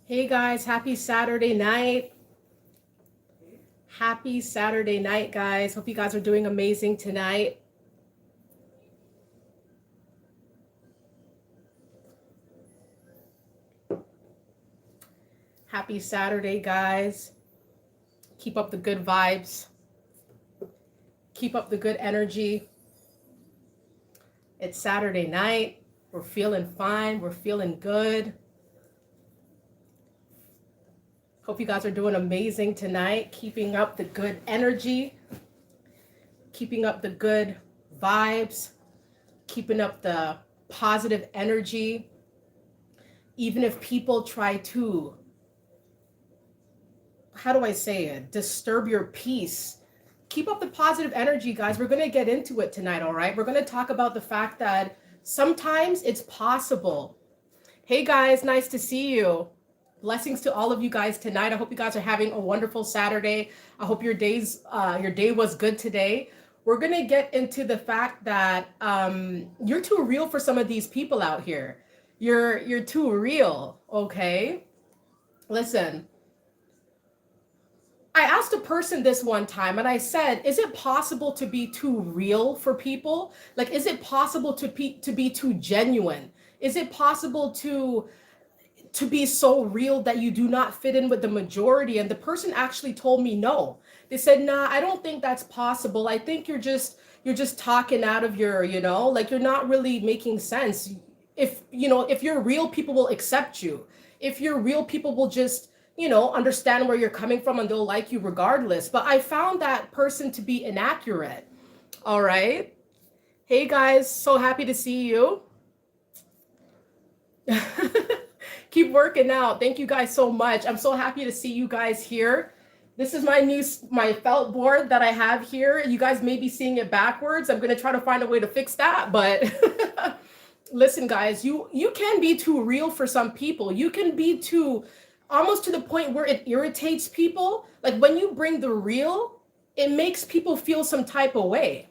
Hey guys, happy Saturday night. Happy Saturday night, guys. Hope you guys are doing amazing tonight. Happy Saturday, guys. Keep up the good vibes. Keep up the good energy. It's Saturday night. We're feeling fine. We're feeling good. Hope you guys are doing amazing tonight. Keeping up the good energy. Keeping up the good vibes. Keeping up the positive energy. Even if people try to, how do I say it, disturb your peace, keep up the positive energy, guys. We're going to get into it tonight, all right? We're going to talk about the fact that sometimes it's possible. Hey guys, nice to see you. Blessings to all of you guys tonight. I hope you guys are having a wonderful Saturday. I hope your day was good today. We're going to get into the fact that you're too real for some of these people out here. You're too real, okay? Listen, I asked a person this one time and I said, is it possible to be too real for people? Like, is it possible to be too genuine? Is it possible to be so real that you do not fit in with the majority? And the person actually told me no. They said, nah, I don't think that's possible. I think you're just talking out of your, like you're not really making sense. If you're real, people will accept you. If you're real, people will just understand where you're coming from and they'll like you regardless. But I found that person to be inaccurate. All right. Hey guys, so happy to see you. Keep working out. Thank you guys so much. I'm so happy to see you guys here. This is my felt board that I have here. You guys may be seeing it backwards. I'm going to try to find a way to fix that, but listen guys, you can be too real for some people. You can be too, almost to the point where it irritates people. Like when you bring the real, it makes people feel some type of way.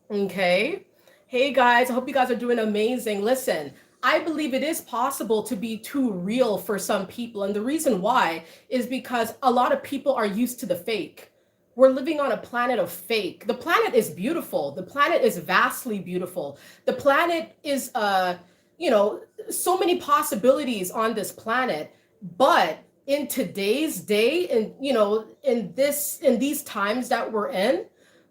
Okay. Hey guys, I hope you guys are doing amazing. Listen, I believe it is possible to be too real for some people. And the reason why is because a lot of people are used to the fake. We're living on a planet of fake. The planet is beautiful. The planet is vastly beautiful. The planet is, so many possibilities on this planet. But in today's day, and in these times that we're in,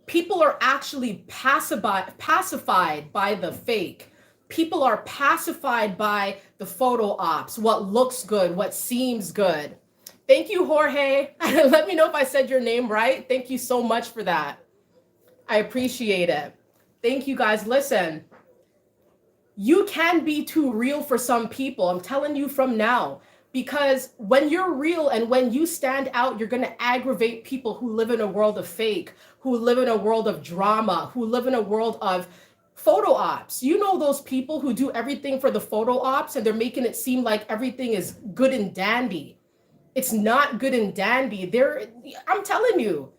people are actually pacified by the fake. People are pacified by the photo ops, what looks good, what seems good. Thank you, Jorge. Let me know if I said your name right. Thank you so much for that. I appreciate it. Thank you, guys. Listen, you can be too real for some people. I'm telling you from now. Because when you're real and when you stand out, you're going to aggravate people who live in a world of fake, who live in a world of drama, who live in a world of photo ops. You know those people who do everything for the photo ops and they're making it seem like everything is good and dandy. It's not good and dandy. I'm telling you,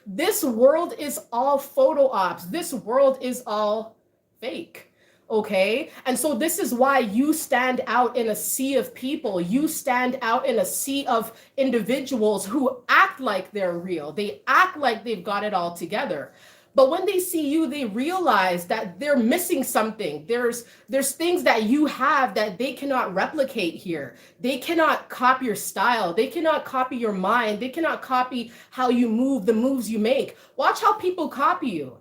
this world is all photo ops. This world is all fake. Okay. And so this is why you stand out in a sea of people. You stand out in a sea of individuals who act like they're real. They act like they've got it all together. But when they see you, they realize that they're missing something. There's things that you have that they cannot replicate here. They cannot copy your style. They cannot copy your mind. They cannot copy how you move, the moves you make. Watch how people copy you.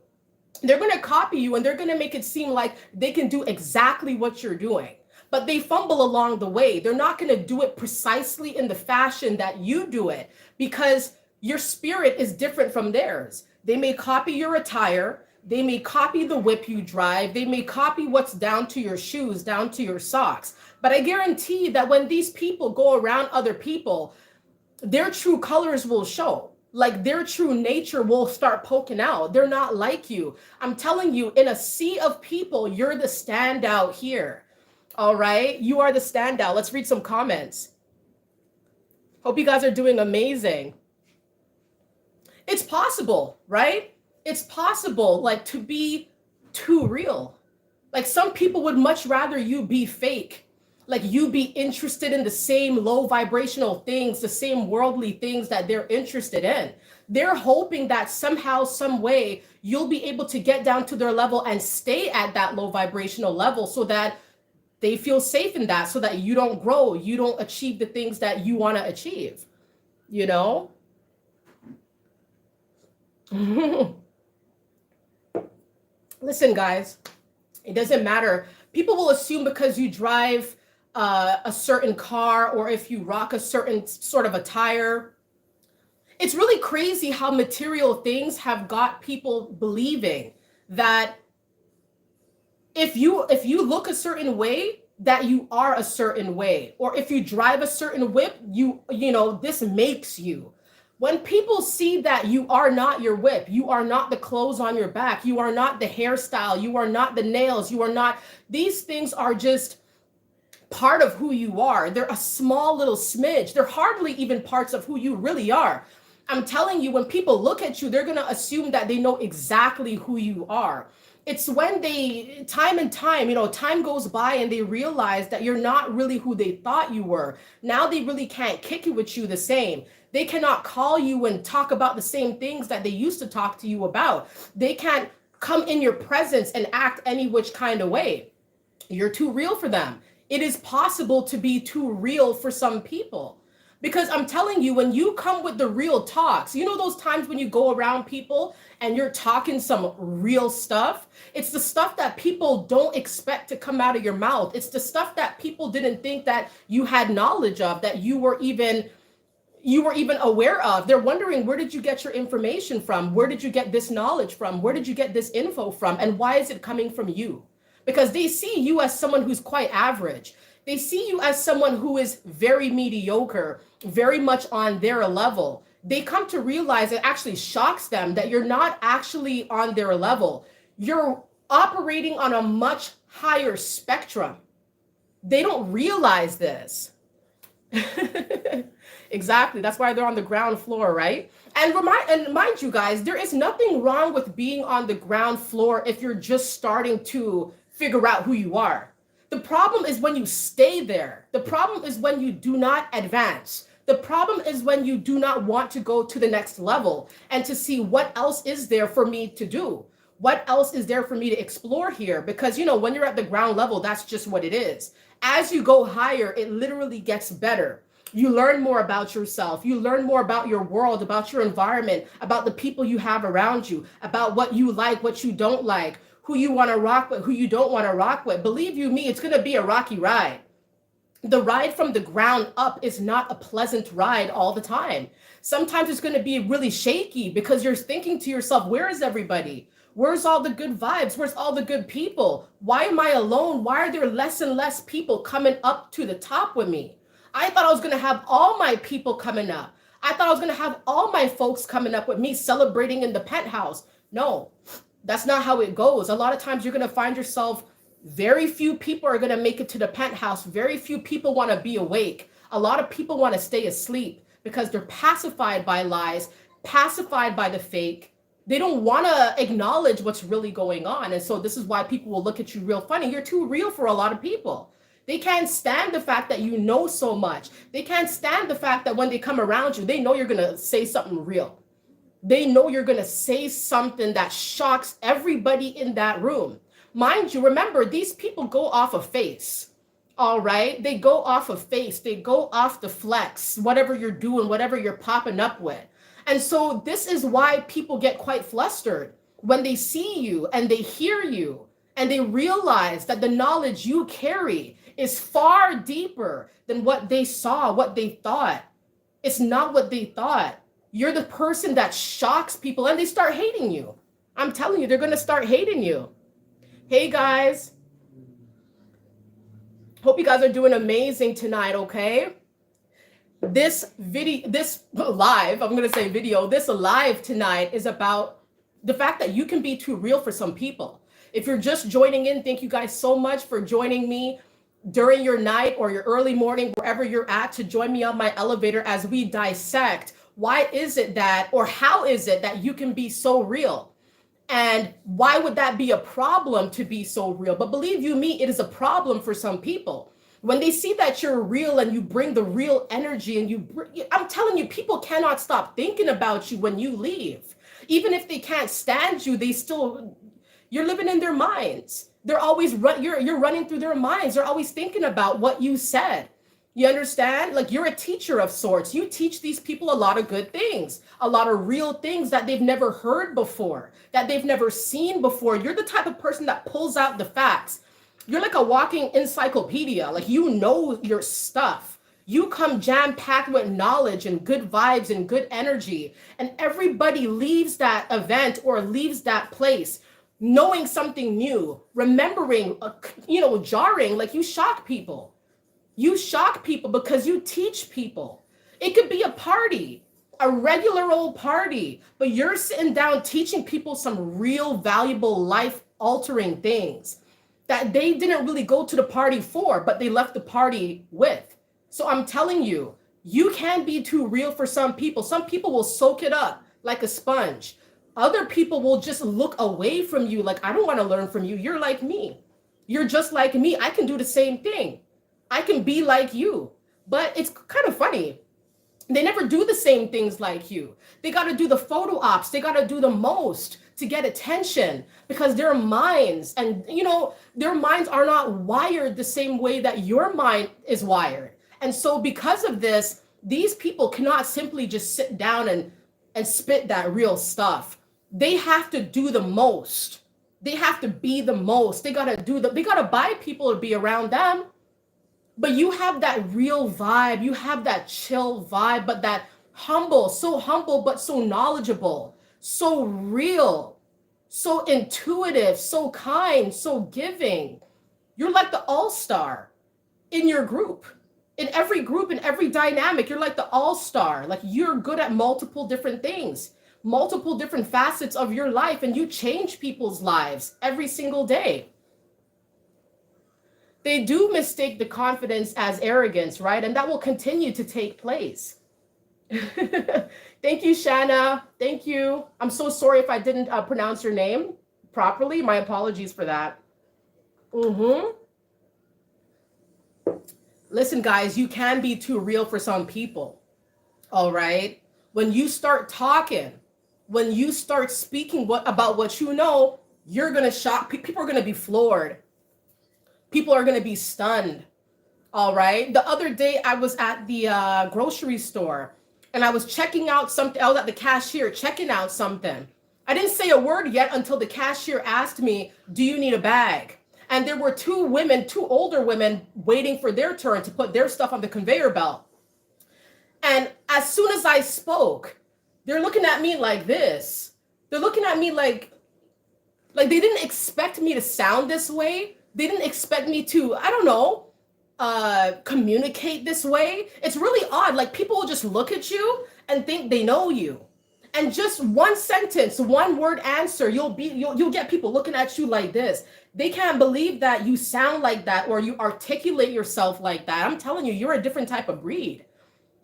They're going to copy you and they're going to make it seem like they can do exactly what you're doing. But they fumble along the way. They're not going to do it precisely in the fashion that you do it because your spirit is different from theirs. They may copy your attire. They may copy the whip you drive. They may copy what's down to your shoes, down to your socks. But I guarantee that when these people go around other people, their true colors will show. Like their true nature will start poking out. They're not like you. I'm telling you, in a sea of people, you're the standout here. All right. You are the standout. Let's read some comments. Hope you guys are doing amazing. It's possible, right? It's possible, like, to be too real. Like some people would much rather you be fake. Like you be interested in the same low vibrational things, the same worldly things that they're interested in. They're hoping that somehow, some way, you'll be able to get down to their level and stay at that low vibrational level so that they feel safe in that, so that you don't grow, you don't achieve the things that you want to achieve, you know? Listen, guys, it doesn't matter. People will assume because you drive a certain car or if you rock a certain sort of attire. It's really crazy how material things have got people believing that if you look a certain way, that you are a certain way, or if you drive a certain whip, you know, this makes you. When people see that you are not your whip, you are not the clothes on your back, you are not the hairstyle, you are not the nails, you are not, these things are just part of who you are. They're a small little smidge. They're hardly even parts of who you really are. I'm telling you, when people look at you, they're going to assume that they know exactly who you are. It's when they, time and time, you know, time goes by and they realize that you're not really who they thought you were. Now they really can't kick it with you the same. They cannot call you and talk about the same things that they used to talk to you about. They can't come in your presence and act any which kind of way. You're too real for them. It is possible to be too real for some people. Because I'm telling you, when you come with the real talks, you know those times when you go around people and you're talking some real stuff? It's the stuff that people don't expect to come out of your mouth. It's the stuff that people didn't think that you had knowledge of, that you were even aware of. They're wondering, where did you get your information from? Where did you get this knowledge from? Where did you get this info from? And why is it coming from you? Because they see you as someone who's quite average. They see you as someone who is very mediocre, very much on their level. They come to realize, it actually shocks them, that you're not actually on their level. You're operating on a much higher spectrum. They don't realize this. Exactly. That's why they're on the ground floor, right? And mind you guys, there is nothing wrong with being on the ground floor if you're just starting to figure out who you are. The problem is when you stay there. The problem is when you do not advance. The problem is when you do not want to go to the next level and to see what else is there for me to do. What else is there for me to explore here? Because, you know, when you're at the ground level, that's just what it is. As you go higher, it literally gets better. You learn more about yourself. You learn more about your world, about your environment, about the people you have around you, about what you like, what you don't like, who you want to rock with, who you don't want to rock with. Believe you me, it's going to be a rocky ride. The ride from the ground up is not a pleasant ride all the time. Sometimes it's going to be really shaky because you're thinking to yourself, where is everybody? Where's all the good vibes? Where's all the good people? Why am I alone? Why are there less and less people coming up to the top with me? I thought I was going to have all my people coming up. I thought I was going to have all my folks coming up with me celebrating in the penthouse. No, that's not how it goes. A lot of times you're going to find yourself, very few people are going to make it to the penthouse. Very few people want to be awake. A lot of people want to stay asleep because they're pacified by lies, pacified by the fake. They don't want to acknowledge what's really going on. And so this is why people will look at you real funny. You're too real for a lot of people. They can't stand the fact that you know so much. They can't stand the fact that when they come around you, they know you're going to say something real. They know you're going to say something that shocks everybody in that room. Mind you, remember, these people go off of face. All right? They go off of face. They go off the flex, whatever you're doing, whatever you're popping up with. And so this is why people get quite flustered when they see you and they hear you and they realize that the knowledge you carry is far deeper than what they saw, what they thought. It's not what they thought. You're the person that shocks people and they start hating you. I'm telling you, they're going to start hating you. Hey guys. Hope you guys are doing amazing tonight, okay? This live tonight is about the fact that you can be too real for some people. If you're just joining in, thank you guys so much for joining me during your night or your early morning, wherever you're at, to join me on my elevator as we dissect why is it that, or how is it that you can be so real? And why would that be a problem to be so real? But believe you me, it is a problem for some people. When they see that you're real and you bring the real energy and I'm telling you, people cannot stop thinking about you when you leave. Even if they can't stand you, you're living in their minds. They're always, you're running through their minds. They're always thinking about what you said. You understand? Like, you're a teacher of sorts. You teach these people a lot of good things, a lot of real things that they've never heard before, that they've never seen before. You're the type of person that pulls out the facts. You're like a walking encyclopedia. Like, you know your stuff. You come jam-packed with knowledge and good vibes and good energy. And everybody leaves that event or leaves that place knowing something new, remembering, jarring, like you shock people. You shock people because you teach people. It could be a party, a regular old party, but you're sitting down teaching people some real valuable life altering things that they didn't really go to the party for, but they left the party with. So I'm telling you, you can be too real for some people. Some people will soak it up like a sponge. Other people will just look away from you like, I don't want to learn from you. You're like me. You're just like me. I can do the same thing. I can be like you. But it's kind of funny. They never do the same things like you. They got to do the photo ops. They got to do the most to get attention because their minds their minds are not wired the same way that your mind is wired. And so because of this, these people cannot simply just sit down and spit that real stuff. They have to do the most. They have to be the most. They got to buy people to be around them. But you have that real vibe. You have that chill vibe, but that humble, but so knowledgeable, so real, so intuitive, so kind, so giving. You're like the all-star in your group. In every group, in every dynamic, you're like the all-star. Like, you're good at multiple different things, multiple different facets of your life, and you change people's lives every single day. They do mistake the confidence as arrogance, right? And that will continue to take place. Thank you, Shanna. Thank you. I'm so sorry if I didn't pronounce your name properly. My apologies for that. Listen, guys, you can be too real for some people. All right. When you start talking, when you start speaking about what you know, you're going to shock. People are going to be floored. People are going to be stunned. All right. The other day I was at the grocery store and I was checking out something. I was at the cashier checking out something. I didn't say a word yet until the cashier asked me, do you need a bag? And there were two older women waiting for their turn to put their stuff on the conveyor belt. And as soon as I spoke, they're looking at me like this. They're looking at me like they didn't expect me to sound this way. They didn't expect me to, I don't know, communicate this way. It's really odd. Like, people will just look at you and think they know you. And just one sentence, one word answer, you'll get people looking at you like this. They can't believe that you sound like that or you articulate yourself like that. I'm telling you, you're a different type of breed.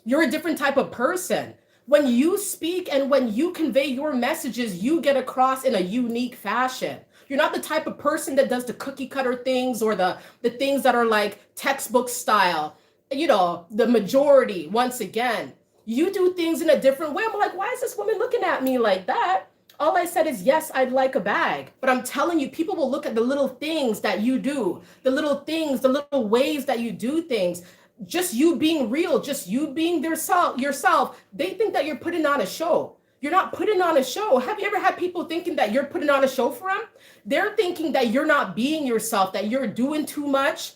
You're a different type of person. When you speak and when you convey your messages, you get across in a unique fashion. You're not the type of person that does the cookie cutter things or the things that are like textbook style, the majority. Once again, you do things in a different way. I'm like, why is this woman looking at me like that? All I said is, yes, I'd like a bag. But I'm telling you, people will look at the little things that you do, the little things, the little ways that you do things. Just you being real, just you being yourself. They think that you're putting on a show. You're not putting on a show. Have you ever had people thinking that you're putting on a show for them? They're thinking that you're not being yourself, that you're doing too much.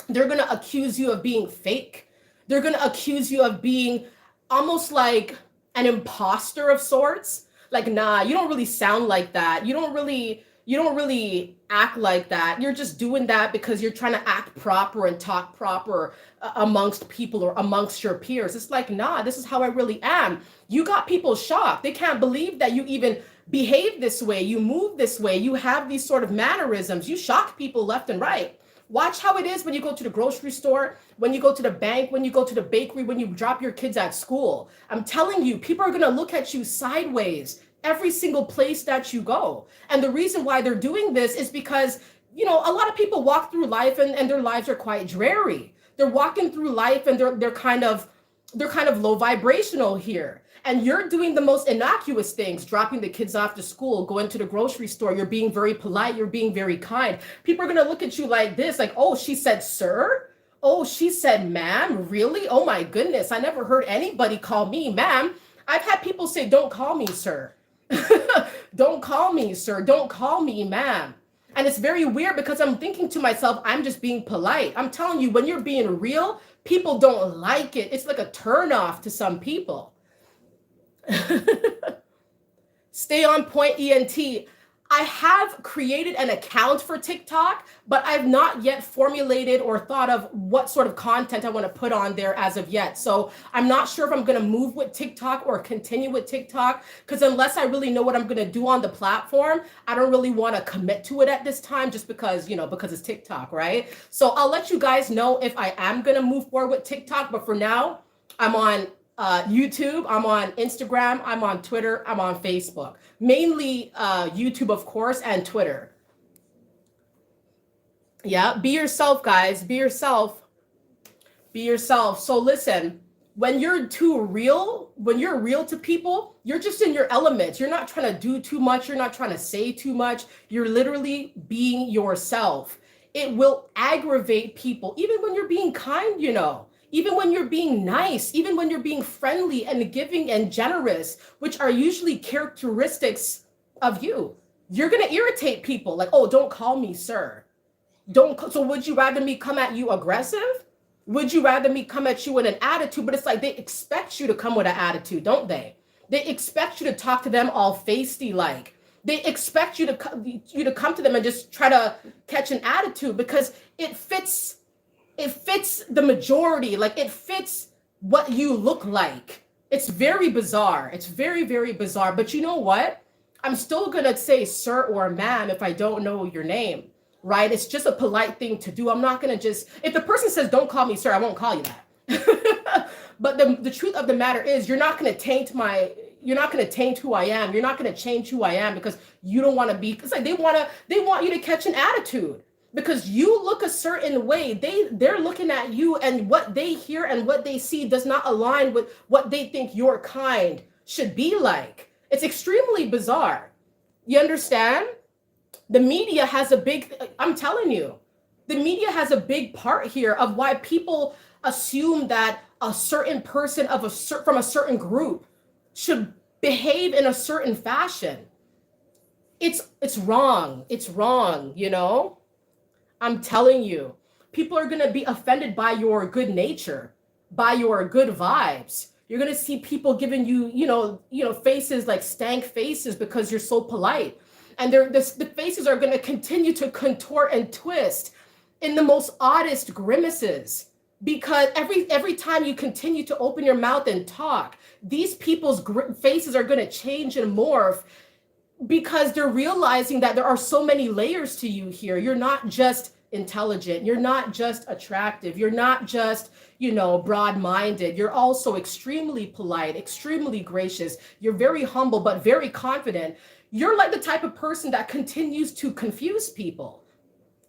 They're going to accuse you of being fake. They're going to accuse you of being almost like an imposter of sorts. Like, nah, you don't really sound like that. You don't really act like that. You're just doing that because you're trying to act proper and talk proper amongst people or amongst your peers. It's like, nah, this is how I really am. You got people shocked. They can't believe that you even behave this way. You move this way. You have these sort of mannerisms. You shock people left and right. Watch how it is when you go to the grocery store, when you go to the bank, when you go to the bakery, when you drop your kids at school. I'm telling you, people are going to look at you sideways every single place that you go. And the reason why they're doing this is because, a lot of people walk through life and their lives are quite dreary. They're walking through life and they're kind of low vibrational here. And you're doing the most innocuous things, dropping the kids off to school, going to the grocery store. You're being very polite. You're being very kind. People are going to look at you like this, like, oh, she said, sir. Oh, she said, ma'am. Really? Oh, my goodness. I never heard anybody call me ma'am. I've had people say, don't call me sir. Don't call me sir. Don't call me ma'am. And it's very weird because I'm thinking to myself, I'm just being polite. I'm telling you, when you're being real, people don't like it. It's like a turnoff to some people. Stay on point, ENT. I have created an account for TikTok, but I've not yet formulated or thought of what sort of content I want to put on there as of yet. So I'm not sure if I'm going to move with TikTok or continue with TikTok, because unless I really know what I'm going to do on the platform, I don't really want to commit to it at this time, just because, because it's TikTok, right? So I'll let you guys know if I am going to move forward with TikTok. But for now, I'm on YouTube, I'm on Instagram, I'm on Twitter, I'm on Facebook. Mainly YouTube, of course, and Twitter. Yeah, be yourself, guys. Be yourself. Be yourself. So listen, when you're real to people, you're just in your element. You're not trying to do too much. You're not trying to say too much. You're literally being yourself. It will aggravate people, even when you're being kind, even when you're being nice, even when you're being friendly and giving and generous, which are usually characteristics of you. You're going to irritate people like, oh, don't call me sir. So would you rather me come at you aggressive? Would you rather me come at you with an attitude? But it's like they expect you to come with an attitude, don't they? They expect you to talk to them all feisty like. They expect you to come to them and just try to catch an attitude because it fits the majority, like it fits what you look like. It's very bizarre. It's very, very bizarre. But you know what? I'm still going to say sir or ma'am if I don't know your name, right? It's just a polite thing to do. I'm not going to just, if the person says, don't call me sir, I won't call you that. But the truth of the matter is you're not going to taint who I am. You're not going to change who I am because you don't want to be, it's like they want you to catch an attitude. Because you look a certain way, they're looking at you, and what they hear and what they see does not align with what they think your kind should be like. It's extremely bizarre. You understand? The media has I'm telling you, the media has a big part here of why people assume that a certain person from a certain group should behave in a certain fashion. It's wrong. It's wrong, I'm telling you, people are going to be offended by your good nature, by your good vibes. You're going to see people giving you, faces like stank faces because you're so polite. And the faces are going to continue to contort and twist in the most oddest grimaces because every time you continue to open your mouth and talk, these people's faces are going to change and morph because they're realizing that there are so many layers to you here. You're not just intelligent. You're not just attractive. You're not just, broad-minded. You're also extremely polite, extremely gracious. You're very humble, but very confident. You're like the type of person that continues to confuse people.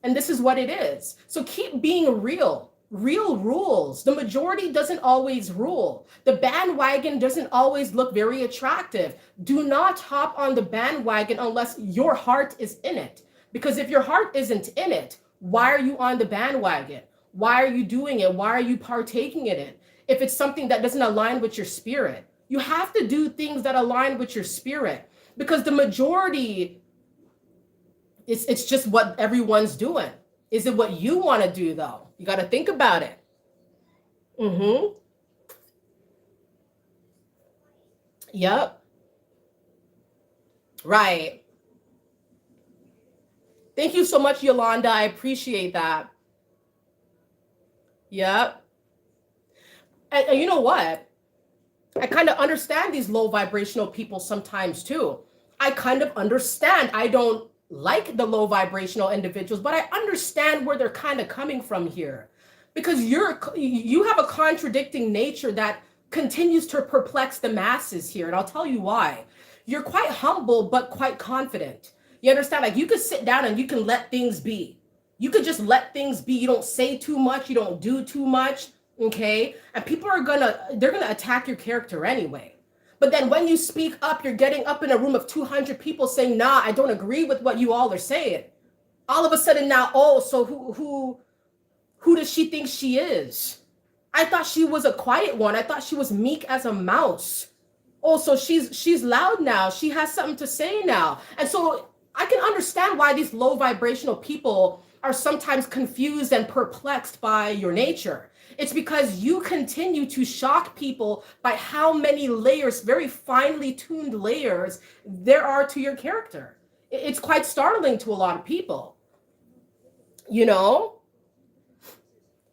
And this is what it is. So keep being real. Real rules. The majority doesn't always rule. The bandwagon doesn't always look very attractive. Do not hop on the bandwagon unless your heart is in it. Because if your heart isn't in it, why are you on the bandwagon? Why are you doing it? Why are you partaking in it? If it's something that doesn't align with your spirit, you have to do things that align with your spirit. Because the majority, it's just what everyone's doing. Is it what you want to do, though? You got to think about it. Yep. Right. Thank you so much, Yolanda. I appreciate that. Yep. And you know what? I kind of understand these low vibrational people sometimes too. I kind of understand. I don't like the low vibrational individuals, but I understand where they're kind of coming from here, because you have a contradicting nature that continues to perplex the masses here. And I'll tell you why. You're quite humble, but quite confident. You understand? Like you could sit down and you can let things be. You could just let things be. You don't say too much. You don't do too much. Okay. And people they're going to attack your character anyway. But then when you speak up, you're getting up in a room of 200 people saying, nah, I don't agree with what you all are saying. All of a sudden now, oh, so who does she think she is? I thought she was a quiet one. I thought she was meek as a mouse. Oh, so she's loud now. She has something to say now. And so I can understand why these low vibrational people are sometimes confused and perplexed by your nature. It's because you continue to shock people by how many layers, very finely tuned layers, there are to your character. It's quite startling to a lot of people. You know?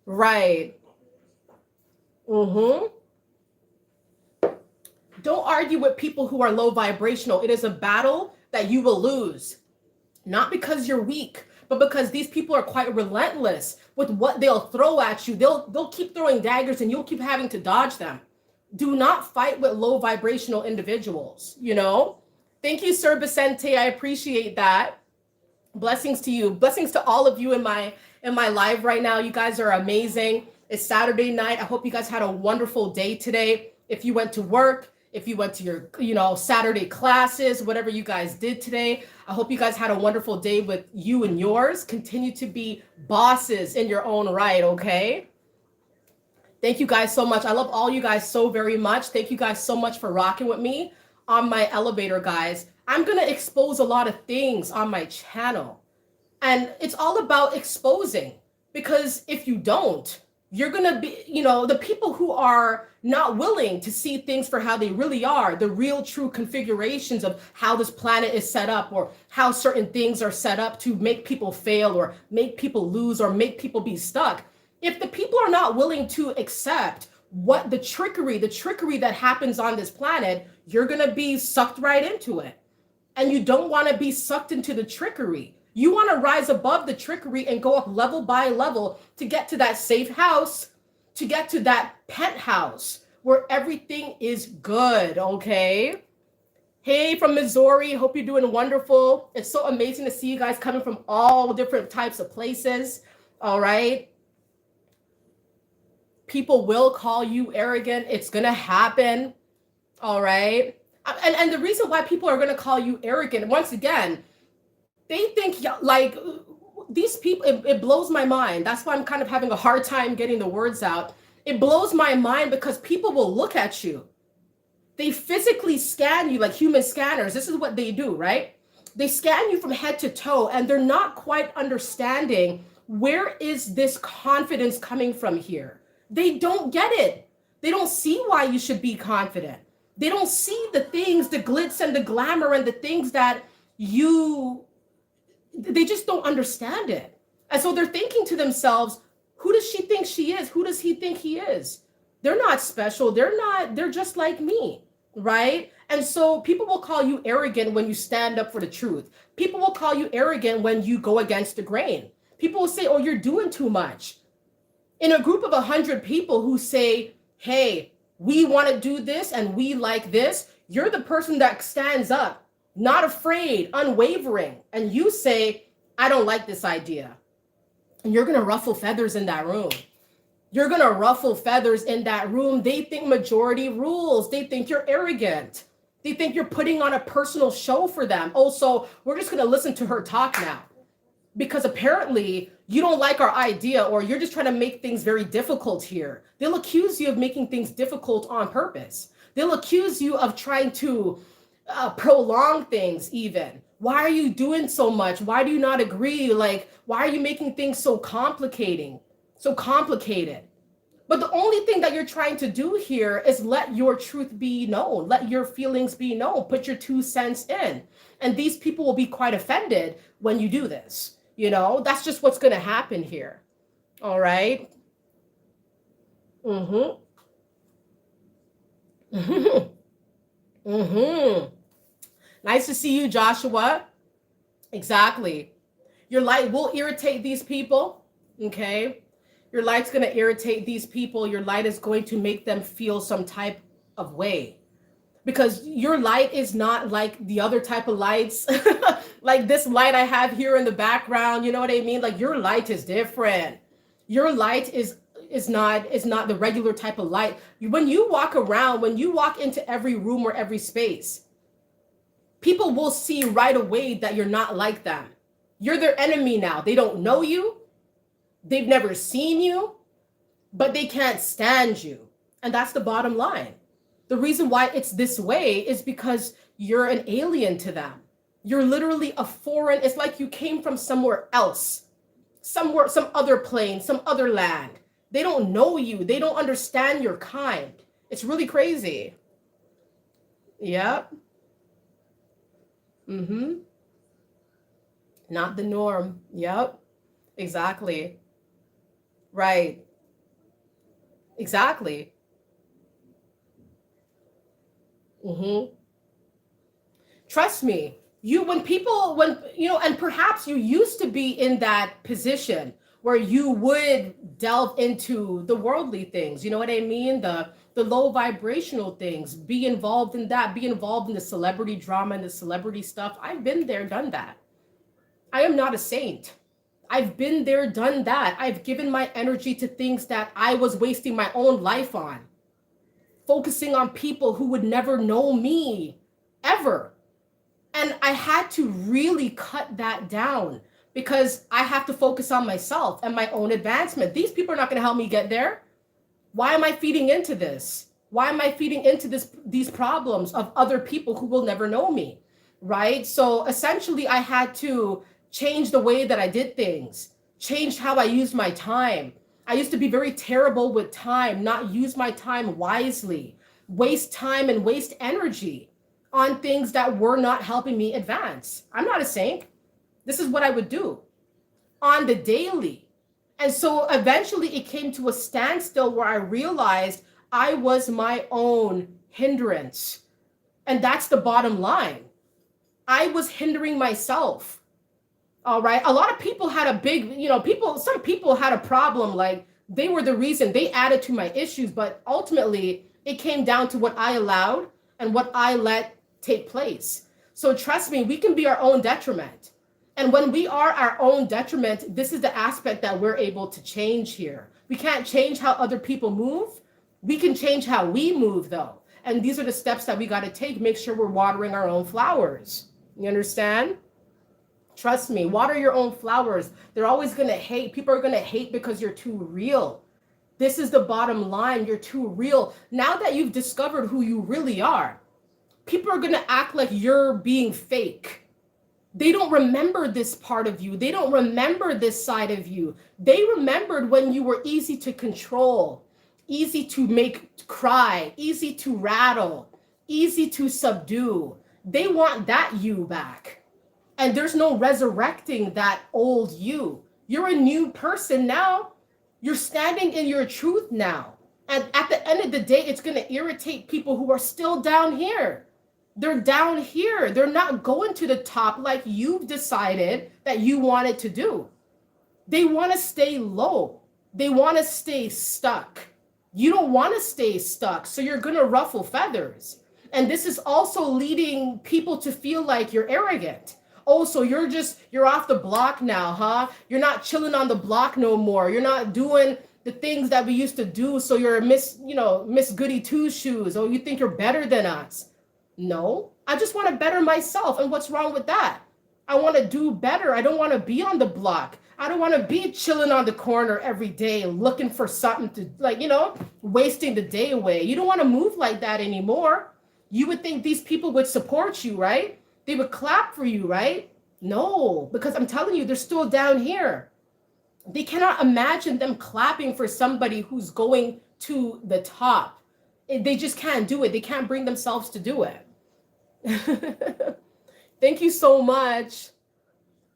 Right. Mm-hmm. Don't argue with people who are low vibrational. It is a battle that you will lose. Not because you're weak, but because these people are quite relentless with what they'll throw at you. They'll keep throwing daggers and you'll keep having to dodge them. Do not fight with low vibrational individuals, you know? Thank you, Sir Vicente. I appreciate that. Blessings to you. Blessings to all of you in my live right now. You guys are amazing. It's Saturday night. I hope you guys had a wonderful day today. If you went to work, if you went to your, Saturday classes, whatever you guys did today, I hope you guys had a wonderful day with you and yours. Continue to be bosses in your own right, okay? Thank you guys so much. I love all you guys so very much. Thank you guys so much for rocking with me on my elevator, guys. I'm going to expose a lot of things on my channel. And it's all about exposing, because if you don't, you're going to be, the people who are not willing to see things for how they really are, the real true configurations of how this planet is set up, or how certain things are set up to make people fail or make people lose or make people be stuck. If the people are not willing to accept what the trickery that happens on this planet, you're going to be sucked right into it. And you don't want to be sucked into the trickery. You want to rise above the trickery and go up level by level to get to that safe house, to get to that penthouse where everything is good, okay? Hey, from Missouri, hope you're doing wonderful. It's so amazing to see you guys coming from all different types of places, all right? People will call you arrogant. It's going to happen, all right? And the reason why people are going to call you arrogant, once again, they think like these people, it blows my mind. That's why I'm kind of having a hard time getting the words out. It blows my mind because people will look at you. They physically scan you like human scanners. This is what they do, right? They scan you from head to toe, and they're not quite understanding, where is this confidence coming from here? They don't get it. They don't see why you should be confident. They don't see the things, the glitz and the glamour and the things that they just don't understand it. And so they're thinking to themselves, who does she think she is? Who does he think he is? They're not special. They're just like me, right? And so people will call you arrogant when you stand up for the truth. People will call you arrogant when you go against the grain. People will say, oh, you're doing too much. In a group of 100 people who say, hey, we want to do this and we like this, you're the person that stands up, not afraid, unwavering, and you say, I don't like this idea. And you're going to ruffle feathers in that room. You're going to ruffle feathers in that room. They think majority rules. They think you're arrogant. They think you're putting on a personal show for them. Oh, so we're just going to listen to her talk now, because apparently you don't like our idea, or you're just trying to make things very difficult here. They'll accuse you of making things difficult on purpose. They'll accuse you of trying to prolong things even. Why are you doing so much? Why do you not agree? Like, why are you making things so complicated? But the only thing that you're trying to do here is let your truth be known. Let your feelings be known. Put your 2 cents in. And these people will be quite offended when you do this. That's just what's going to happen here. All right. Mm-hmm. Mm-hmm. Mm-hmm. Nice to see you, Joshua. Exactly. Your light will irritate these people. Okay. Your light's going to irritate these people. Your light is going to make them feel some type of way, because your light is not like the other type of lights Like this light I have here in the background, you know what I mean? Like your light is different. Your light is not the regular type of light. When you walk around, when you walk into every room or every space, people will see right away that you're not like them. You're their enemy now. They don't know you. They've never seen you, but they can't stand you. And that's the bottom line. The reason why it's this way is because you're an alien to them. You're literally a foreign, it's like you came from somewhere else, somewhere, some other plane, some other land. They don't know you. They don't understand your kind. It's really crazy. Yep. Mm-hmm. Not the norm. Yep. Exactly. Right. Exactly. Mm-hmm. Trust me, when and perhaps you used to be in that position where you would delve into the worldly things, you know what I mean? The low vibrational things, be involved in that, be involved in the celebrity drama and the celebrity stuff. I've been there, done that. I am not a saint. I've been there, done that. I've given my energy to things that I was wasting my own life on, focusing on people who would never know me ever. And I had to really cut that down because I have to focus on myself and my own advancement. These people are not going to help me get there. Why am I feeding into this? Why am I feeding into these problems of other people who will never know me? Right? So essentially, I had to change the way that I did things, change how I used my time. I used to be very terrible with time, not use my time wisely, waste time and waste energy on things that were not helping me advance. I'm not a saint. This is what I would do on the daily. And so eventually it came to a standstill where I realized I was my own hindrance. And that's the bottom line. I was hindering myself. All right. A lot of people had a big, some people had a problem. Like they were the reason, they added to my issues. But ultimately, it came down to what I allowed and what I let take place. So trust me, we can be our own detriment. And when we are our own detriment, this is the aspect that we're able to change here. We can't change how other people move. We can change how we move, though. And these are the steps that we got to take. Make sure we're watering our own flowers. You understand? Trust me, water your own flowers. They're always going to hate. People are going to hate because you're too real. This is the bottom line. You're too real. Now that you've discovered who you really are, people are going to act like you're being fake. They don't remember this part of you. They don't remember this side of you. They remembered when you were easy to control, easy to make cry, easy to rattle, easy to subdue. They want that you back. And there's no resurrecting that old you. You're a new person now. You're standing in your truth now. And at the end of the day, it's going to irritate people who are still down here. They're down here. They're not going to the top like you've decided that you wanted to do. They want to stay low. They want to stay stuck. You don't want to stay stuck, so you're going to ruffle feathers. And this is also leading people to feel like you're arrogant. Oh, so you're off the block now, huh? You're not chilling on the block no more. You're not doing the things that we used to do. So you're a Miss Goody Two Shoes. Oh, you think you're better than us. No, I just want to better myself. And what's wrong with that? I want to do better. I don't want to be on the block. I don't want to be chilling on the corner every day looking for something to wasting the day away. You don't want to move like that anymore. You would think these people would support you, right? They would clap for you, right? No, because I'm telling you, they're still down here. They cannot imagine them clapping for somebody who's going to the top. They just can't do it. They can't bring themselves to do it. Thank you so much.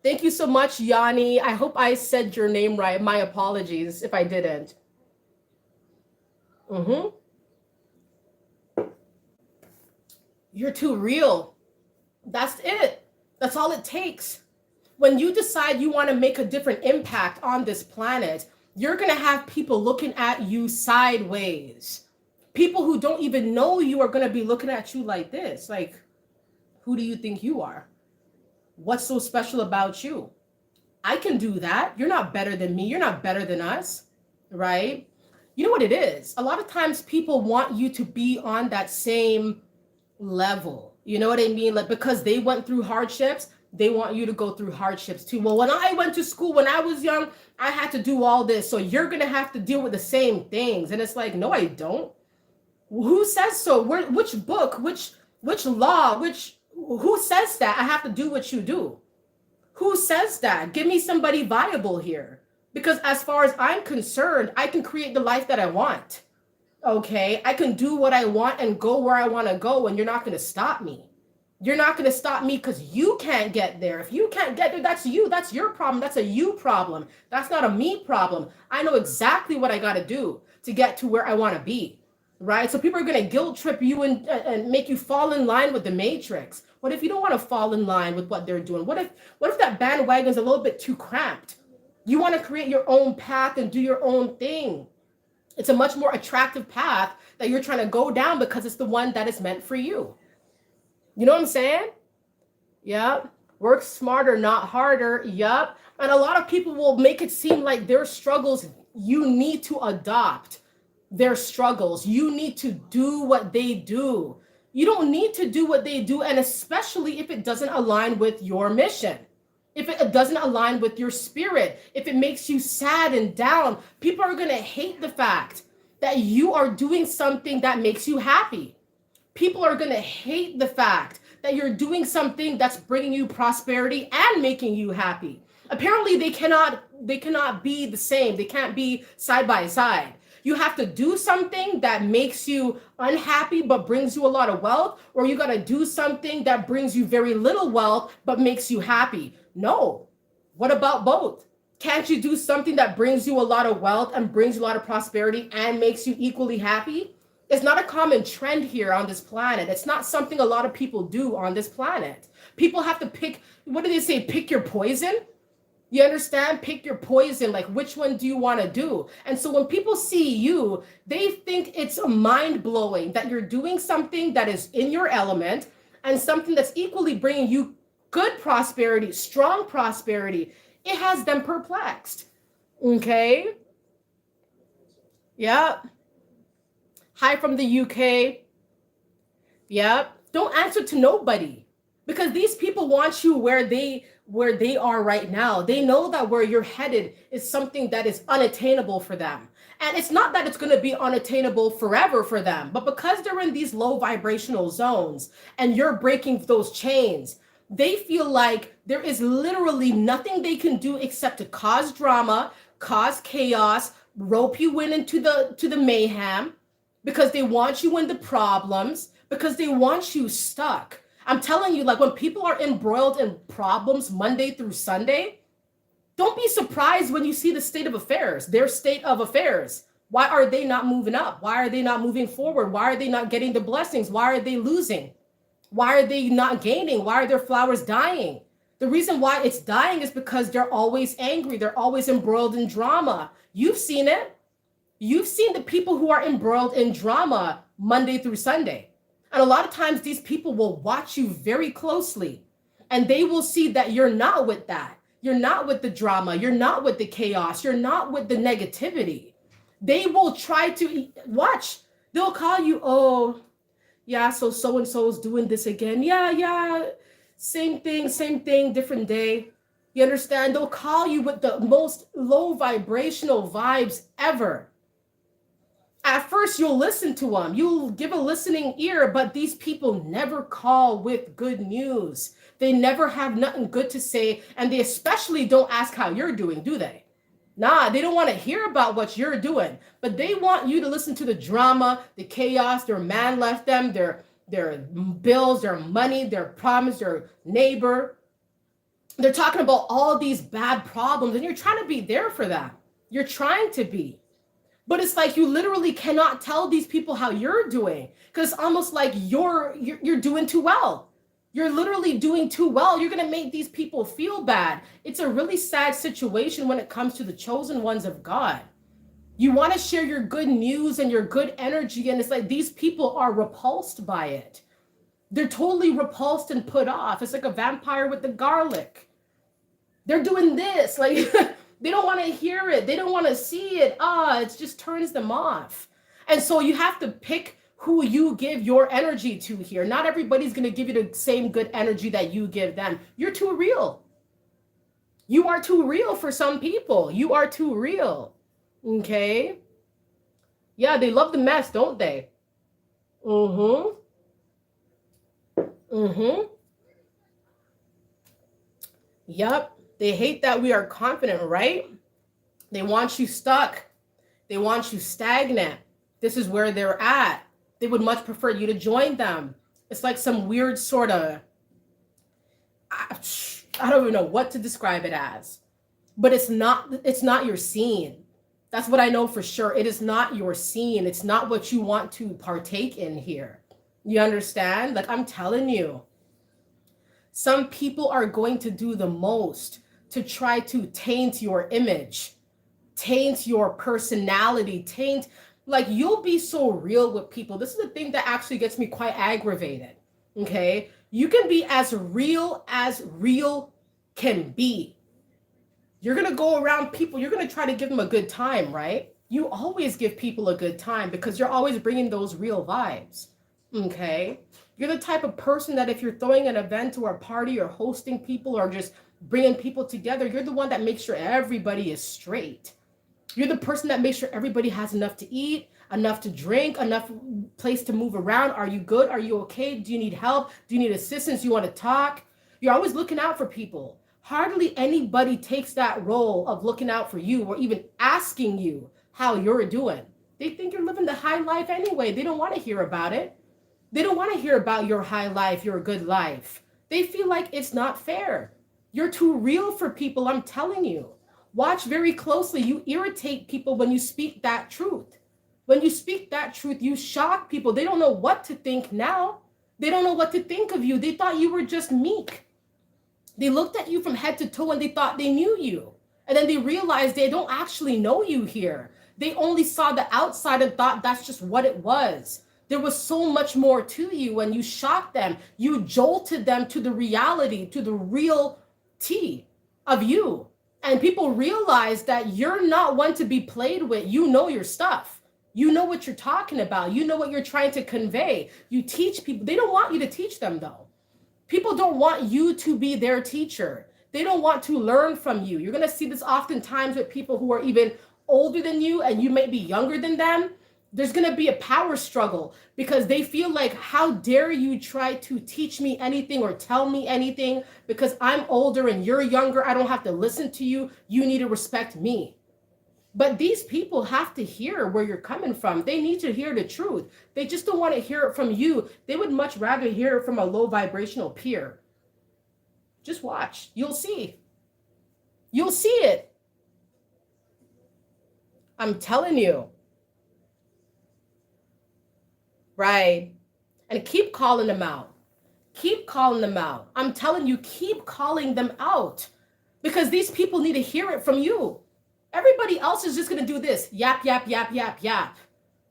Thank you so much, Yanni. I hope I said your name right. My apologies if I didn't. Mm-hmm. You're too real. That's it. That's all it takes. When you decide you want to make a different impact on this planet, you're going to have people looking at you sideways. People who don't even know you are going to be looking at you like this. Like, who do you think you are? What's so special about you? I can do that. You're not better than me. You're not better than us, right? You know what it is? A lot of times people want you to be on that same level. You know what I mean? Like, because they went through hardships, they want you to go through hardships too. Well, when I went to school, when I was young, I had to do all this. So you're going to have to deal with the same things. And it's like, no, I don't. Who says so? Which book, which law, who says that I have to do what you do? Who says that? Give me somebody viable here. Because as far as I'm concerned, I can create the life that I want. Okay, I can do what I want and go where I want to go, and you're not going to stop me. You're not going to stop me because you can't get there. If you can't get there, that's you. That's your problem. That's a you problem. That's not a me problem. I know exactly what I got to do to get to where I want to be, right? So people are going to guilt trip you and make you fall in line with the matrix. What if you don't want to fall in line with what they're doing? What if that bandwagon is a little bit too cramped? You want to create your own path and do your own thing. It's a much more attractive path that you're trying to go down because it's the one that is meant for you. You know what I'm saying? Yep. Work smarter, not harder. Yep. And a lot of people will make it seem like their struggles, you need to adopt their struggles. You need to do what they do. You don't need to do what they do, and especially if it doesn't align with your mission. If it doesn't align with your spirit, if it makes you sad and down, people are going to hate the fact that you are doing something that makes you happy. People are going to hate the fact that you're doing something that's bringing you prosperity and making you happy. Apparently, they cannot be the same. They can't be side by side. You have to do something that makes you unhappy but brings you a lot of wealth, or you got to do something that brings you very little wealth but makes you happy. No. What about both? Can't you do something that brings you a lot of wealth and brings you a lot of prosperity and makes you equally happy? It's not a common trend here on this planet. It's not something a lot of people do on this planet. People have to pick, what do they say? Pick your poison? You understand? Pick your poison. Like, which one do you want to do? And so when people see you, they think it's mind-blowing that you're doing something that is in your element and something that's equally bringing you good prosperity, strong prosperity. It has them perplexed. Okay? Yep. Hi from the UK. Yep. Don't answer to nobody, because these people want you where they are right now. They know that where you're headed is something that is unattainable for them. And it's not that it's going to be unattainable forever for them, but because they're in these low vibrational zones and you're breaking those chains, they feel like there is literally nothing they can do except to cause drama, cause chaos, rope you into the mayhem, because they want you in the problems, because they want you stuck. I'm telling you, like, when people are embroiled in problems Monday through Sunday, don't be surprised when you see the state of affairs, their state of affairs. Why are they not moving up? Why are they not moving forward? Why are they not getting the blessings? Why are they losing? Why are they not gaining? Why are their flowers dying? The reason why it's dying is because they're always angry. They're always embroiled in drama. You've seen it. You've seen the people who are embroiled in drama Monday through Sunday. And a lot of times these people will watch you very closely and they will see that you're not with that. You're not with the drama. You're not with the chaos. You're not with the negativity. They will try to watch. They'll call you, oh, yeah, so-and-so is doing this again. Yeah, same thing, different day. You understand? They'll call you with the most low vibrational vibes ever. At first, you'll listen to them. You'll give a listening ear, but these people never call with good news. They never have nothing good to say, and they especially don't ask how you're doing, do they? Nah, they don't want to hear about what you're doing, but they want you to listen to the drama, the chaos, their man left them, their bills, their money, their problems, their neighbor. They're talking about all these bad problems, and you're trying to be there for them. You're trying to be. But it's like you literally cannot tell these people how you're doing, because it's almost like you're doing too well. You're literally doing too well. You're going to make these people feel bad. It's a really sad situation when it comes to the chosen ones of God. You want to share your good news and your good energy, and it's like these people are repulsed by it. They're totally repulsed and put off. It's like a vampire with the garlic. They're doing this. Like, they don't want to hear it. They don't want to see it. It just turns them off. And so you have to pick who you give your energy to here. Not everybody's going to give you the same good energy that you give them. You're too real. You are too real for some people. You are too real. Okay? Yeah, they love the mess, don't they? Mm-hmm. Mm-hmm. Yep. They hate that we are confident, right? They want you stuck. They want you stagnant. This is where they're at. They would much prefer you to join them. It's like some weird sort of, I don't even know what to describe it as, but it's not your scene. That's what I know for sure. It is not your scene. It's not what you want to partake in here. You understand? Like, I'm telling you, some people are going to do the most to try to taint your image, taint your personality, taint, like, you'll be so real with people. This is the thing that actually gets me quite aggravated. Okay? You can be as real can be. You're going to go around people, you're going to try to give them a good time, right? You always give people a good time because you're always bringing those real vibes. Okay? You're the type of person that if you're throwing an event or a party or hosting people or just bringing people together, you're the one that makes sure everybody is straight. You're the person that makes sure everybody has enough to eat, enough to drink, enough place to move around. Are you good? Are you okay? Do you need help? Do you need assistance? Do you want to talk? You're always looking out for people. Hardly anybody takes that role of looking out for you or even asking you how you're doing. They think you're living the high life anyway. They don't want to hear about it. They don't want to hear about your high life, your good life. They feel like it's not fair. You're too real for people, I'm telling you. Watch very closely. You irritate people when you speak that truth. When you speak that truth, you shock people. They don't know what to think now. They don't know what to think of you. They thought you were just meek. They looked at you from head to toe and they thought they knew you. And then they realized they don't actually know you here. They only saw the outside and thought that's just what it was. There was so much more to you when you shocked them. You jolted them to the reality, to the real tea of you. And people realize that you're not one to be played with. You know your stuff. You know what you're talking about. You know what you're trying to convey. You teach people. They don't want you to teach them, though. People don't want you to be their teacher. They don't want to learn from you. You're going to see this oftentimes with people who are even older than you and you may be younger than them. There's going to be a power struggle because they feel like, how dare you try to teach me anything or tell me anything because I'm older and you're younger. I don't have to listen to you. You need to respect me. But these people have to hear where you're coming from. They need to hear the truth. They just don't want to hear it from you. They would much rather hear it from a low vibrational peer. Just watch. You'll see. You'll see it. I'm telling you. Right. And keep calling them out. Keep calling them out. I'm telling you, keep calling them out because these people need to hear it from you. Everybody else is just going to do this. Yap, yap, yap, yap, yap.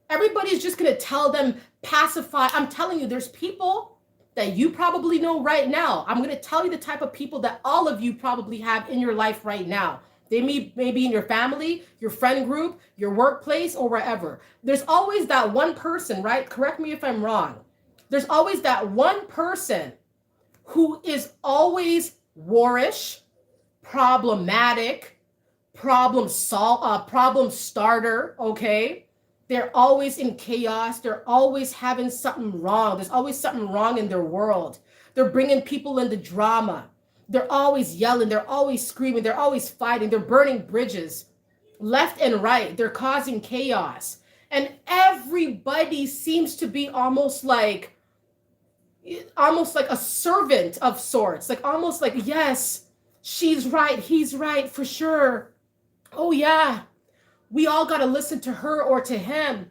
Everybody's just going to tell them, pacify. I'm telling you, there's people that you probably know right now. I'm going to tell you the type of people that all of you probably have in your life right now. They may be in your family, your friend group, your workplace, or wherever. There's always that one person, right? Correct me if I'm wrong. There's always that one person who is always warish, problematic, problem starter, okay? They're always in chaos. They're always having something wrong. There's always something wrong in their world. They're bringing people into drama. They're always yelling. They're always screaming. They're always fighting. They're burning bridges left and right. They're causing chaos. And everybody seems to be almost like a servant of sorts. Like almost like, yes, she's right. He's right for sure. Oh, yeah. We all got to listen to her or to him.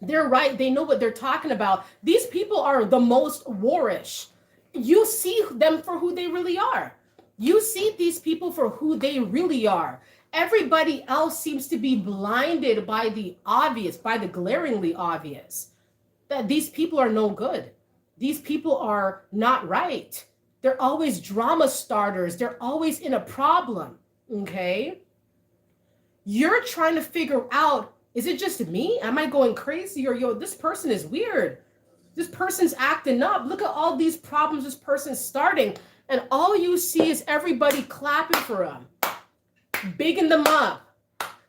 They're right. They know what they're talking about. These people are the most warish. You see them for who they really are. You see these people for who they really are. Everybody else seems to be blinded by the obvious, by the glaringly obvious, that these people are no good. these people are not right. They're always drama starters. They're always in a problem. Okay. You're trying to figure out, is it just me? Am I going crazy? Or, yo, this person is weird. This person's acting up. Look at all these problems this person's starting. And all you see is everybody clapping for him, bigging them up.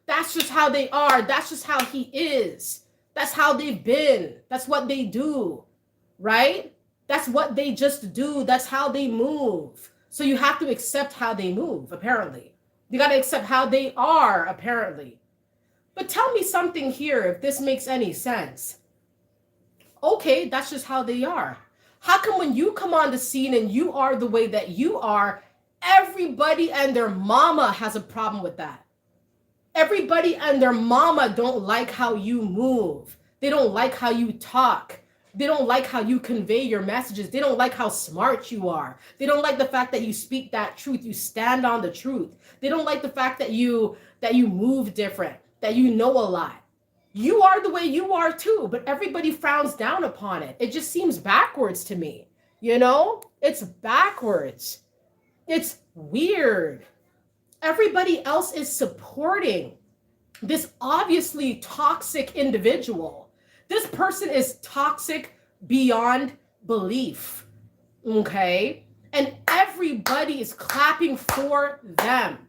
That's just how they are. That's just how he is. That's how they've been. That's what they do, right? That's what they just do. That's how they move. So you have to accept how they move, apparently. You got to accept how they are, apparently. But tell me something here, if this makes any sense. Okay, that's just how they are. How come when you come on the scene and you are the way that you are, everybody and their mama has a problem with that? Everybody and their mama don't like how you move. They don't like how you talk. They don't like how you convey your messages. They don't like how smart you are. They don't like the fact that you speak that truth. You stand on the truth. They don't like the fact that you move different, that you know a lot. You are the way you are too, but everybody frowns down upon it. It just seems backwards to me. You know, it's backwards. It's weird. Everybody else is supporting this obviously toxic individual. This person is toxic beyond belief. Okay. And everybody is clapping for them.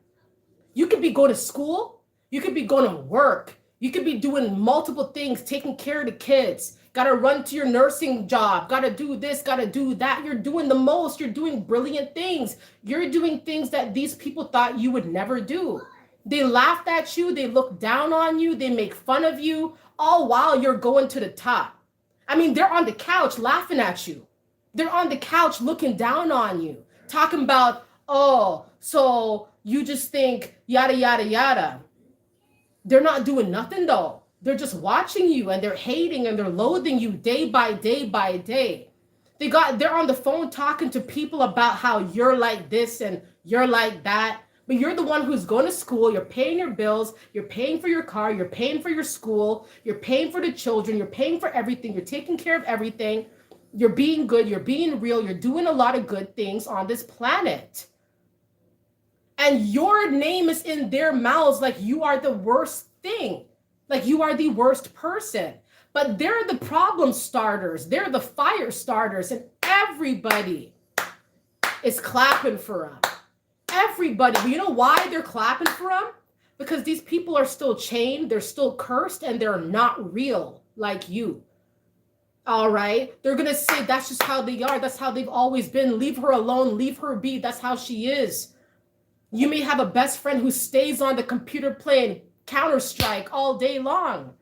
You could be going to school. You could be going to work. You could be doing multiple things, taking care of the kids, got to run to your nursing job, got to do this, got to do that. You're doing the most. You're doing brilliant things. You're doing things that these people thought you would never do. They laughed at you. They look down on you. They make fun of you, all while you're going to the top. I mean, they're on the couch laughing at you. They're on the couch looking down on you, talking about, oh, so you just think yada, yada, yada. They're not doing nothing though. They're just watching you and they're hating and they're loathing you day by day by day. They're on the phone talking to people about how you're like this and you're like that. But you're the one who's going to school. You're paying your bills. You're paying for your car. You're paying for your school. You're paying for the children. You're paying for everything. You're taking care of everything. You're being good. You're being real. You're doing a lot of good things on this planet. And your name is in their mouths like you are the worst thing, like you are the worst person. But they're the problem starters. They're the fire starters. And everybody is clapping for them. Everybody. But you know why they're clapping for them? Because these people are still chained. They're still cursed and they're not real like you. All right. They're going to say that's just how they are. That's how they've always been. Leave her alone. Leave her be. That's how she is. You may have a best friend who stays on the computer playing Counter-Strike all day long.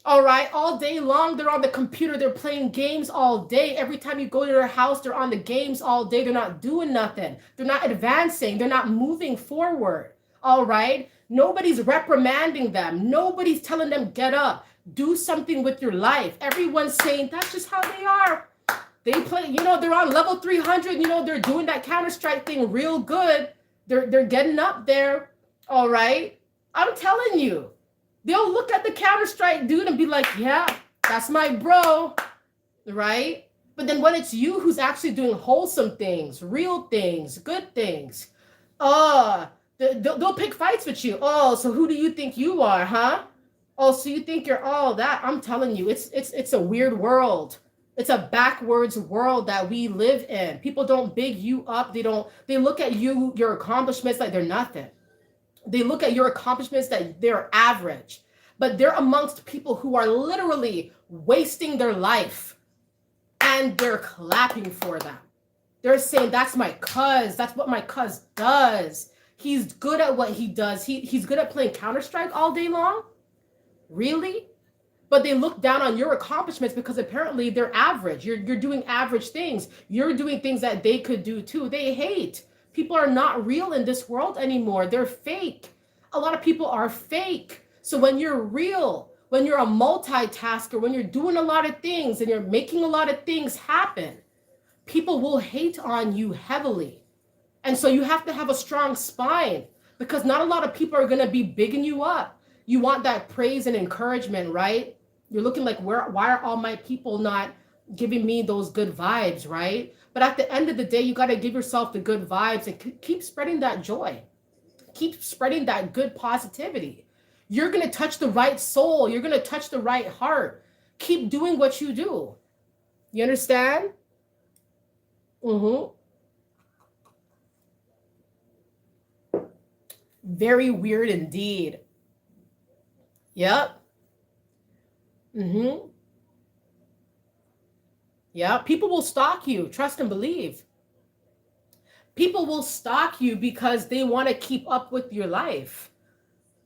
All right. All day long, they're on the computer. They're playing games all day. Every time you go to their house, they're on the games all day. They're not doing nothing. They're not advancing. They're not moving forward. All right. Nobody's reprimanding them. Nobody's telling them, get up, do something with your life. Everyone's saying that's just how they are. They play, they're on level 300. They're doing that Counter-Strike thing real good. They're getting up there. All right. I'm telling you, they'll look at the Counter-Strike dude and be like, yeah, that's my bro. Right. But then when it's you who's actually doing wholesome things, real things, good things, they'll pick fights with you. Oh, so who do you think you are, huh? Oh, so you think you're all that? I'm telling you, it's a weird world. It's a backwards world that we live in. People don't big you up. They look at your accomplishments like they're nothing. They look at your accomplishments that they're average, but they're amongst people who are literally wasting their life and they're clapping for them. They're saying, that's my cuz. That's what my cuz does. He's good at what he does. He's good at playing Counter-Strike all day long. Really? But they look down on your accomplishments because apparently they're average. You're doing average things. You're doing things that they could do too. They hate. People are not real in this world anymore. They're fake. A lot of people are fake. So when you're real, when you're a multitasker, when you're doing a lot of things and you're making a lot of things happen, people will hate on you heavily. And so you have to have a strong spine because not a lot of people are going to be bigging you up. You want that praise and encouragement, right? You're looking like, why are all my people not giving me those good vibes, right? But at the end of the day, you got to give yourself the good vibes and keep spreading that joy. Keep spreading that good positivity. You're going to touch the right soul. You're going to touch the right heart. Keep doing what you do. You understand? Mm-hmm. Very weird indeed. Yep. Mm-hmm. Yeah. People will stalk you. Trust and believe. People will stalk you because they want to keep up with your life.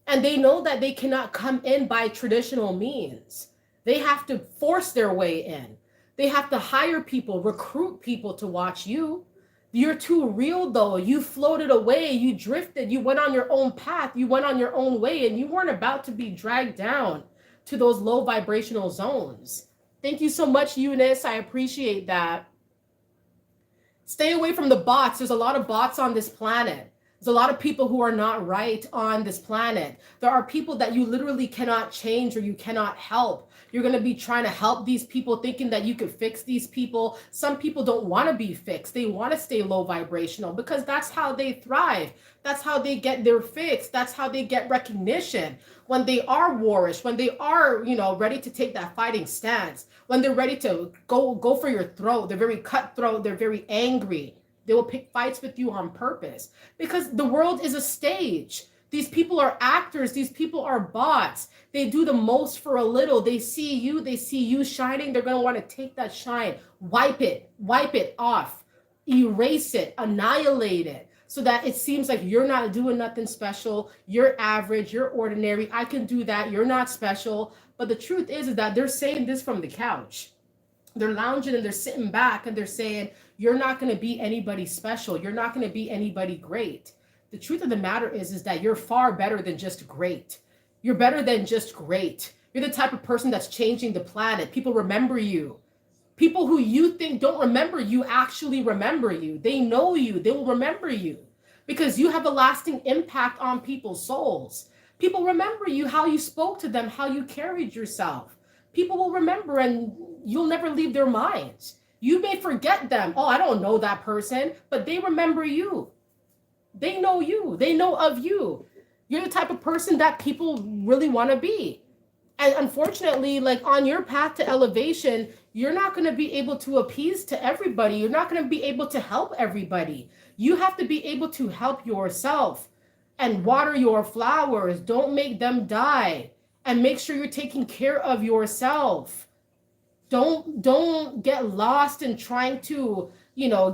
And they know that they cannot come in by traditional means. They have to force their way in. They have to hire people, recruit people to watch you. You're too real though. You floated away, you drifted, you went on your own path, you went on your own way, and you weren't about to be dragged down to those low vibrational zones. Thank you so much, Eunice. I appreciate that. Stay away from the bots. There's a lot of bots on this planet. There's a lot of people who are not right on this planet. There are people that you literally cannot change or you cannot help. You're going to be trying to help these people thinking that you could fix these people. Some people don't want to be fixed. They want to stay low vibrational because that's how they thrive. That's how they get their fix. That's how they get recognition. When they are warish, when they are, ready to take that fighting stance, when they're ready to go for your throat, they're very cutthroat, they're very angry. They will pick fights with you on purpose because the world is a stage. These people are actors. These people are bots. They do the most for a little. They see you shining. They're going to want to take that shine, wipe it off, erase it, annihilate it so that it seems like you're not doing nothing special. You're average. You're ordinary. I can do that. You're not special. But the truth is that they're saying this from the couch. They're lounging and they're sitting back and they're saying, you're not going to be anybody special. You're not going to be anybody great. The truth of the matter is that you're far better than just great. You're better than just great. You're the type of person that's changing the planet. People remember you. People who you think don't remember you actually remember you. They know you. They will remember you because you have a lasting impact on people's souls. People remember you, how you spoke to them, how you carried yourself. People will remember and you'll never leave their minds. You may forget them. Oh, I don't know that person, but they remember you. They know you. They know of you. You're the type of person that people really want to be. And unfortunately, like on your path to elevation, you're not going to be able to appease to everybody. You're not going to be able to help everybody. You have to be able to help yourself and water your flowers. Don't make them die. And make sure you're taking care of yourself. Don't get lost in trying to,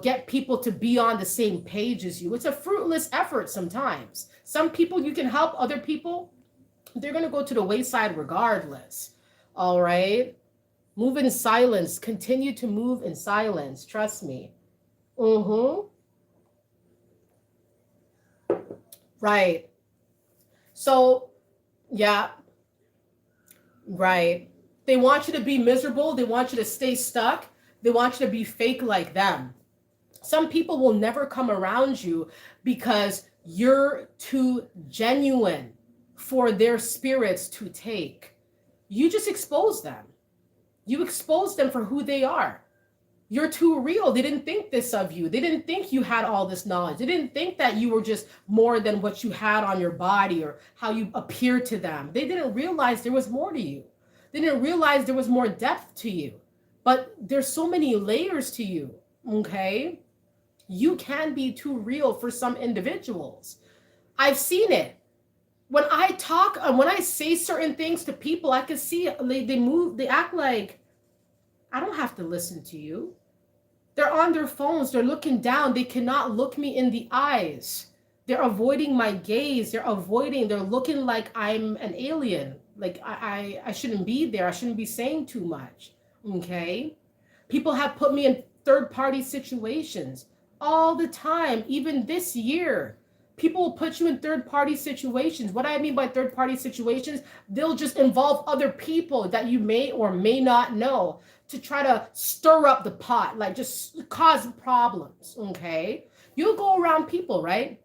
get people to be on the same page as you. It's a fruitless effort sometimes. Some people you can help, other people, they're going to go to the wayside regardless. All right? Move in silence. Continue to move in silence. Trust me. Mm-hmm. Right. So, yeah. Right. They want you to be miserable. They want you to stay stuck. They want you to be fake like them. Some people will never come around you because you're too genuine for their spirits to take. You just expose them. You expose them for who they are. You're too real. They didn't think this of you. They didn't think you had all this knowledge. They didn't think that you were just more than what you had on your body or how you appeared to them. They didn't realize there was more to you. They didn't realize there was more depth to you. But there's so many layers to you, okay? You can be too real for some individuals. I've seen it. When I talk, when I say certain things to people, I can see they move, they act like, I don't have to listen to you. They're on their phones. They're looking down. They cannot look me in the eyes. They're avoiding my gaze. They're looking like I'm an alien. Like I shouldn't be there. I shouldn't be saying too much. Okay. People have put me in third-party situations all the time. Even this year, people will put you in third-party situations. What I mean by third-party situations, they'll just involve other people that you may or may not know to try to stir up the pot, like just cause problems, okay? You'll go around people, right,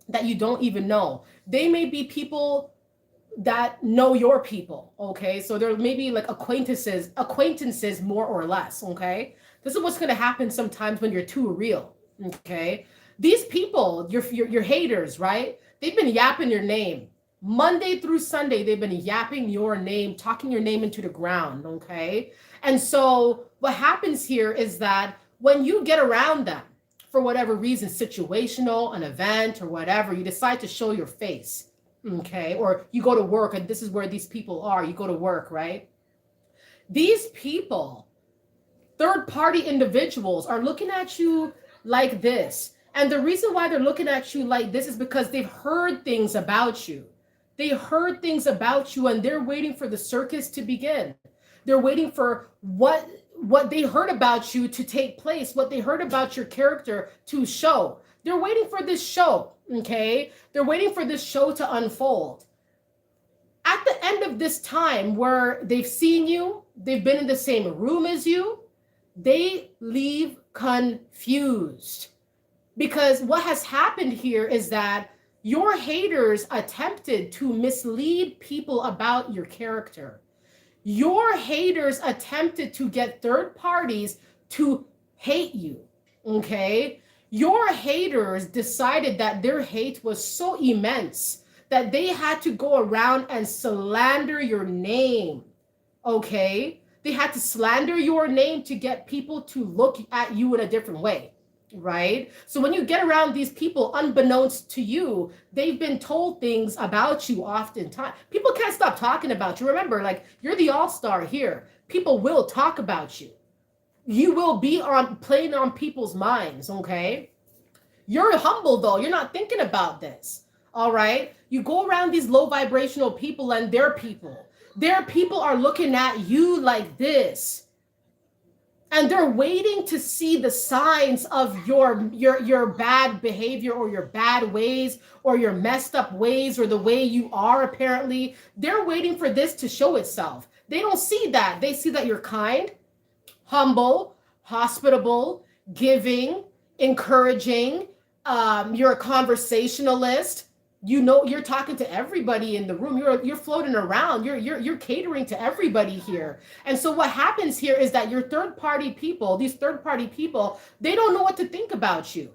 that you don't even know. They may be people that know your people. Okay, so they're maybe like acquaintances more or less. Okay, this is what's going to happen sometimes when you're too real. Okay, these people, your haters, right? They've been yapping your name Monday through Sunday. They've been yapping your name, talking your name into the ground. Okay, and so what happens here is that when you get around them for whatever reason, situational, an event or whatever, you decide to show your face. Okay, or you go to work, and this is where these people are. You go to work, right? These people, third party individuals, are looking at you like this. And the reason why they're looking at you like this is because they've heard things about you. They heard things about you, and they're waiting for the circus to begin. They're waiting for what they heard about you to take place, what they heard about your character to show. They're waiting for this show. Okay, they're waiting for this show to unfold. At the end of this time where they've seen you, they've been in the same room as you, they leave confused. Because what has happened here is that your haters attempted to mislead people about your character. Your haters attempted to get third parties to hate you. Okay, your haters decided that their hate was so immense that they had to go around and slander your name. Okay, they had to slander your name to get people to look at you in a different way, right? So when you get around these people, unbeknownst to you, they've been told things about you oftentimes. People can't stop talking about you. Remember, like, you're the all-star here. People will talk about you. You will be on playing on people's minds. Okay, you're humble though. You're not thinking about this. All right, you go around these low vibrational people, and their people are looking at you like this, and they're waiting to see the signs of your bad behavior, or your bad ways, or your messed up ways, or the way you are. Apparently they're waiting for this to show itself. They don't see that. They see that you're kind, humble, hospitable, giving, encouraging. You're a conversationalist. You know, you're talking to everybody in the room. You're floating around. You're catering to everybody here. And so what happens here is that your third party people, these third party people, they don't know what to think about you.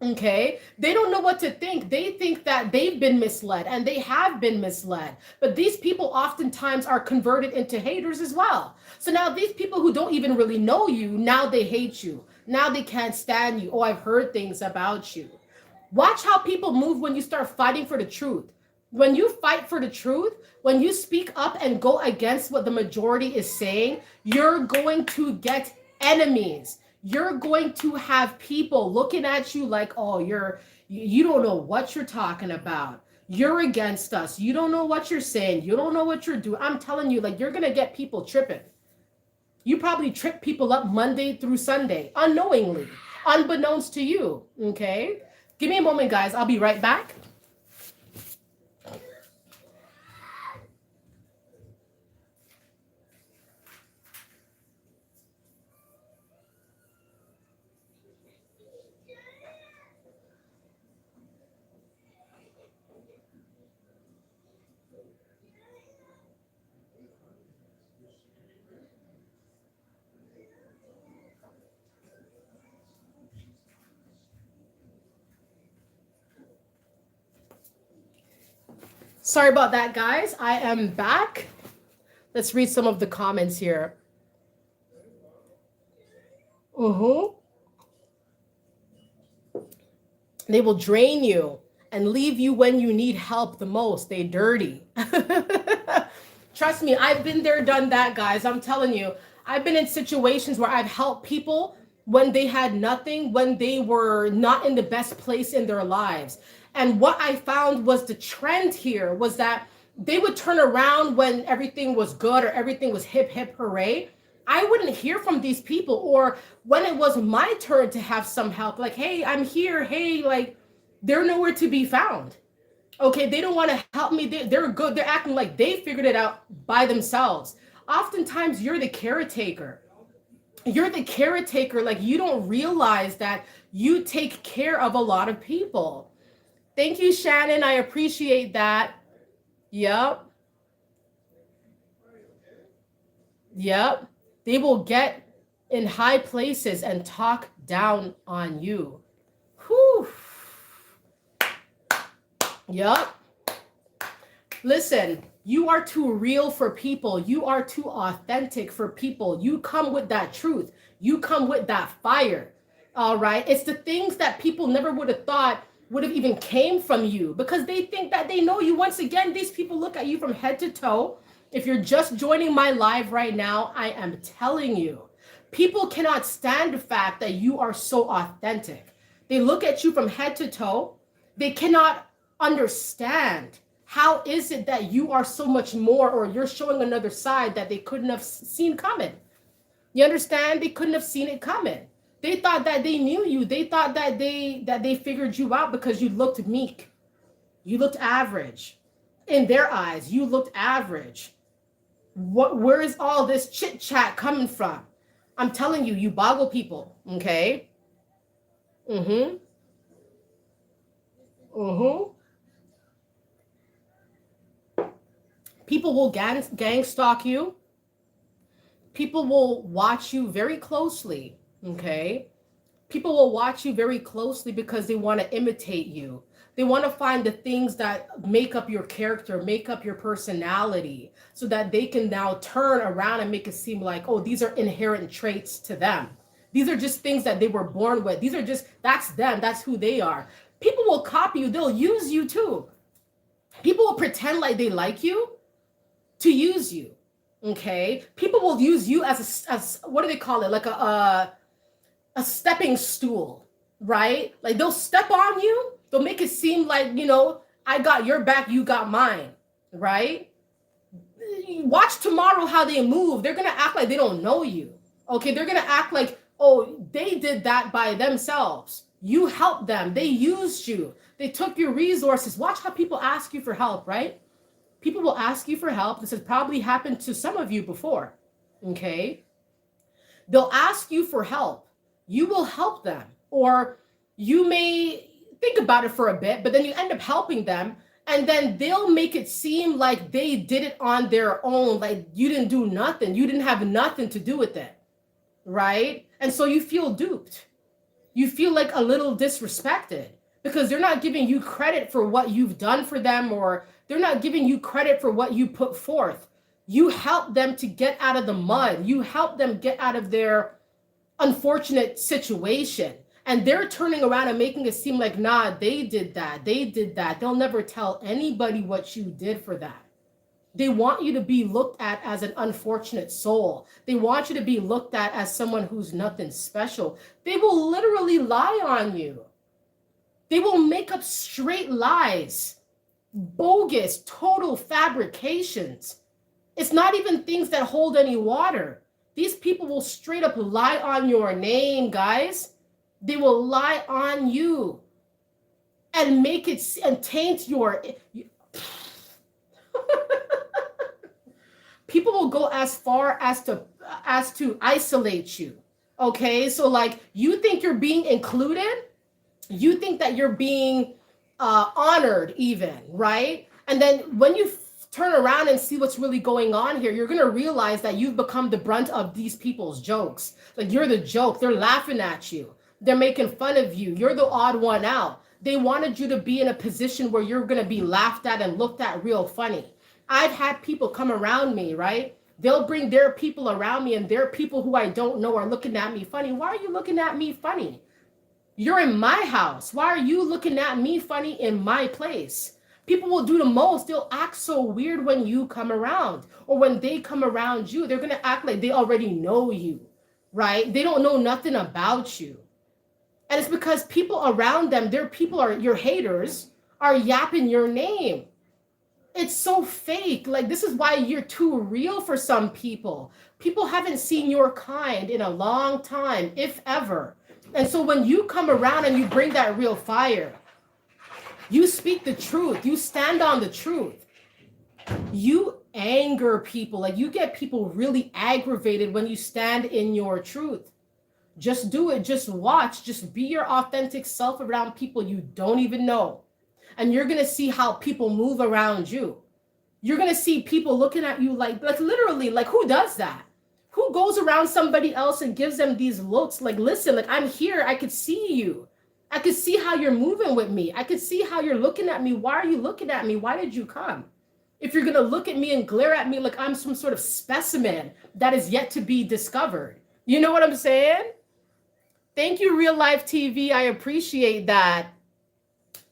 Okay, they don't know what to think. They think that they've been misled, and they have been misled. But these people oftentimes are converted into haters as well. So now these people who don't even really know you, now they hate you. Now they can't stand you. Oh, I've heard things about you. Watch how people move when you start fighting for the truth. When you fight for the truth, when you speak up and go against what the majority is saying, you're going to get enemies. You're going to have people looking at you like, oh, you don't know what you're talking about. You're against us. You don't know what you're saying. You don't know what you're doing. I'm telling you, like, you're going to get people tripping. You probably trip people up Monday through Sunday, unknowingly, unbeknownst to you. Okay? Give me a moment, guys. I'll be right back. Sorry about that, guys. I am back. Let's read some of the comments here. They will drain you and leave you when you need help the most. They dirty. Trust me, I've been there, done that, guys. I'm telling you, I've been in situations where I've helped people when they had nothing, when they were not in the best place in their lives. And what I found was the trend here was that they would turn around when everything was good or everything was hip, hip, hooray. I wouldn't hear from these people. Or when it was my turn to have some help, like, hey, I'm here. Hey, like, they're nowhere to be found. Okay, they don't want to help me. They're good. They're acting like they figured it out by themselves. Oftentimes, you're the caretaker. You're the caretaker. Like, you don't realize that you take care of a lot of people. Thank you, Shannon. I appreciate that. Yep. Yep. They will get in high places and talk down on you. Whew. Yep. Listen, you are too real for people. You are too authentic for people. You come with that truth. You come with that fire. All right. It's the things that people never would have thought would have even came from you because they think that they know you. Once again, these people look at you from head to toe. If you're just joining my live right now, I am telling you, people cannot stand the fact that you are so authentic. They look at you from head to toe. They cannot understand how is it that you are so much more, or you're showing another side that they couldn't have seen coming. You understand? They couldn't have seen it coming. They thought that they knew you. They thought that they figured you out because you looked meek. You looked average. In their eyes, you looked average. Where is all this chit chat coming from? I'm telling you, you boggle people, okay? Mm-hmm. Mm-hmm. People will gang stalk you. People will watch you very closely, okay? People will watch you very closely because they want to imitate you. They want to find the things that make up your character, make up your personality, so that they can now turn around and make it seem like, oh, these are inherent traits to them. These are just things that they were born with. These are just, that's them, that's who they are. People will copy you, they'll use you too. People will pretend like they like you to use you. Okay, people will use you as what do they call it? Like a stepping stool, right? Like they'll step on you. They'll make it seem like, I got your back, you got mine, right? Watch tomorrow how they move. They're gonna act like they don't know you. Okay, they're gonna act like, oh, they did that by themselves. You helped them. They used you. They took your resources. Watch how people ask you for help, right? People will ask you for help. This has probably happened to some of you before, okay? They'll ask you for help. You will help them. Or you may think about it for a bit, but then you end up helping them. And then they'll make it seem like they did it on their own. Like you didn't do nothing. You didn't have nothing to do with it, right? And so you feel duped. You feel like a little disrespected because they're not giving you credit for what you've done for them, or they're not giving you credit for what you put forth. You help them to get out of the mud. You help them get out of their unfortunate situation. And they're turning around and making it seem like, nah, they did that. They did that. They'll never tell anybody what you did for that. They want you to be looked at as an unfortunate soul. They want you to be looked at as someone who's nothing special. They will literally lie on you. They will make up straight lies, bogus, total fabrications. It's not even things that hold any water. These people will straight up lie on your name, guys. They will lie on you and make it and taint your. People will go as far as to isolate you. Okay, so like you think you're being included, you think that you're being honored, even, right? And then when you turn around and see what's really going on here, you're gonna realize that you've become the brunt of these people's jokes. Like you're the joke. They're laughing at you. They're making fun of you. You're the odd one out. They wanted you to be in a position where you're gonna be laughed at and looked at real funny. I've had people come around me, right? They'll bring their people around me, and their people who I don't know are looking at me funny. Why are you looking at me funny? You're in my house. Why are you looking at me funny in my place? People will do the most. They'll act so weird when you come around, or when they come around you. They're going to act like they already know you, right? They don't know nothing about you. And it's because people around them, their people are your haters, are yapping your name. It's so fake. Like, this is why you're too real for some people. People haven't seen your kind in a long time, if ever. And so when you come around and you bring that real fire, you speak the truth, you stand on the truth, you anger people. Like, you get people really aggravated when you stand in your truth. Just do it. Just watch. Just be your authentic self around people you don't even know. And you're going to see how people move around you. You're going to see people looking at you like literally, like, who does that? Who goes around somebody else and gives them these looks like, listen, like, I'm here. I could see you. I could see how you're moving with me. I could see how you're looking at me. Why are you looking at me? Why did you come? If you're going to look at me and glare at me like I'm some sort of specimen that is yet to be discovered. You know what I'm saying? Thank you, Real Life TV. I appreciate that.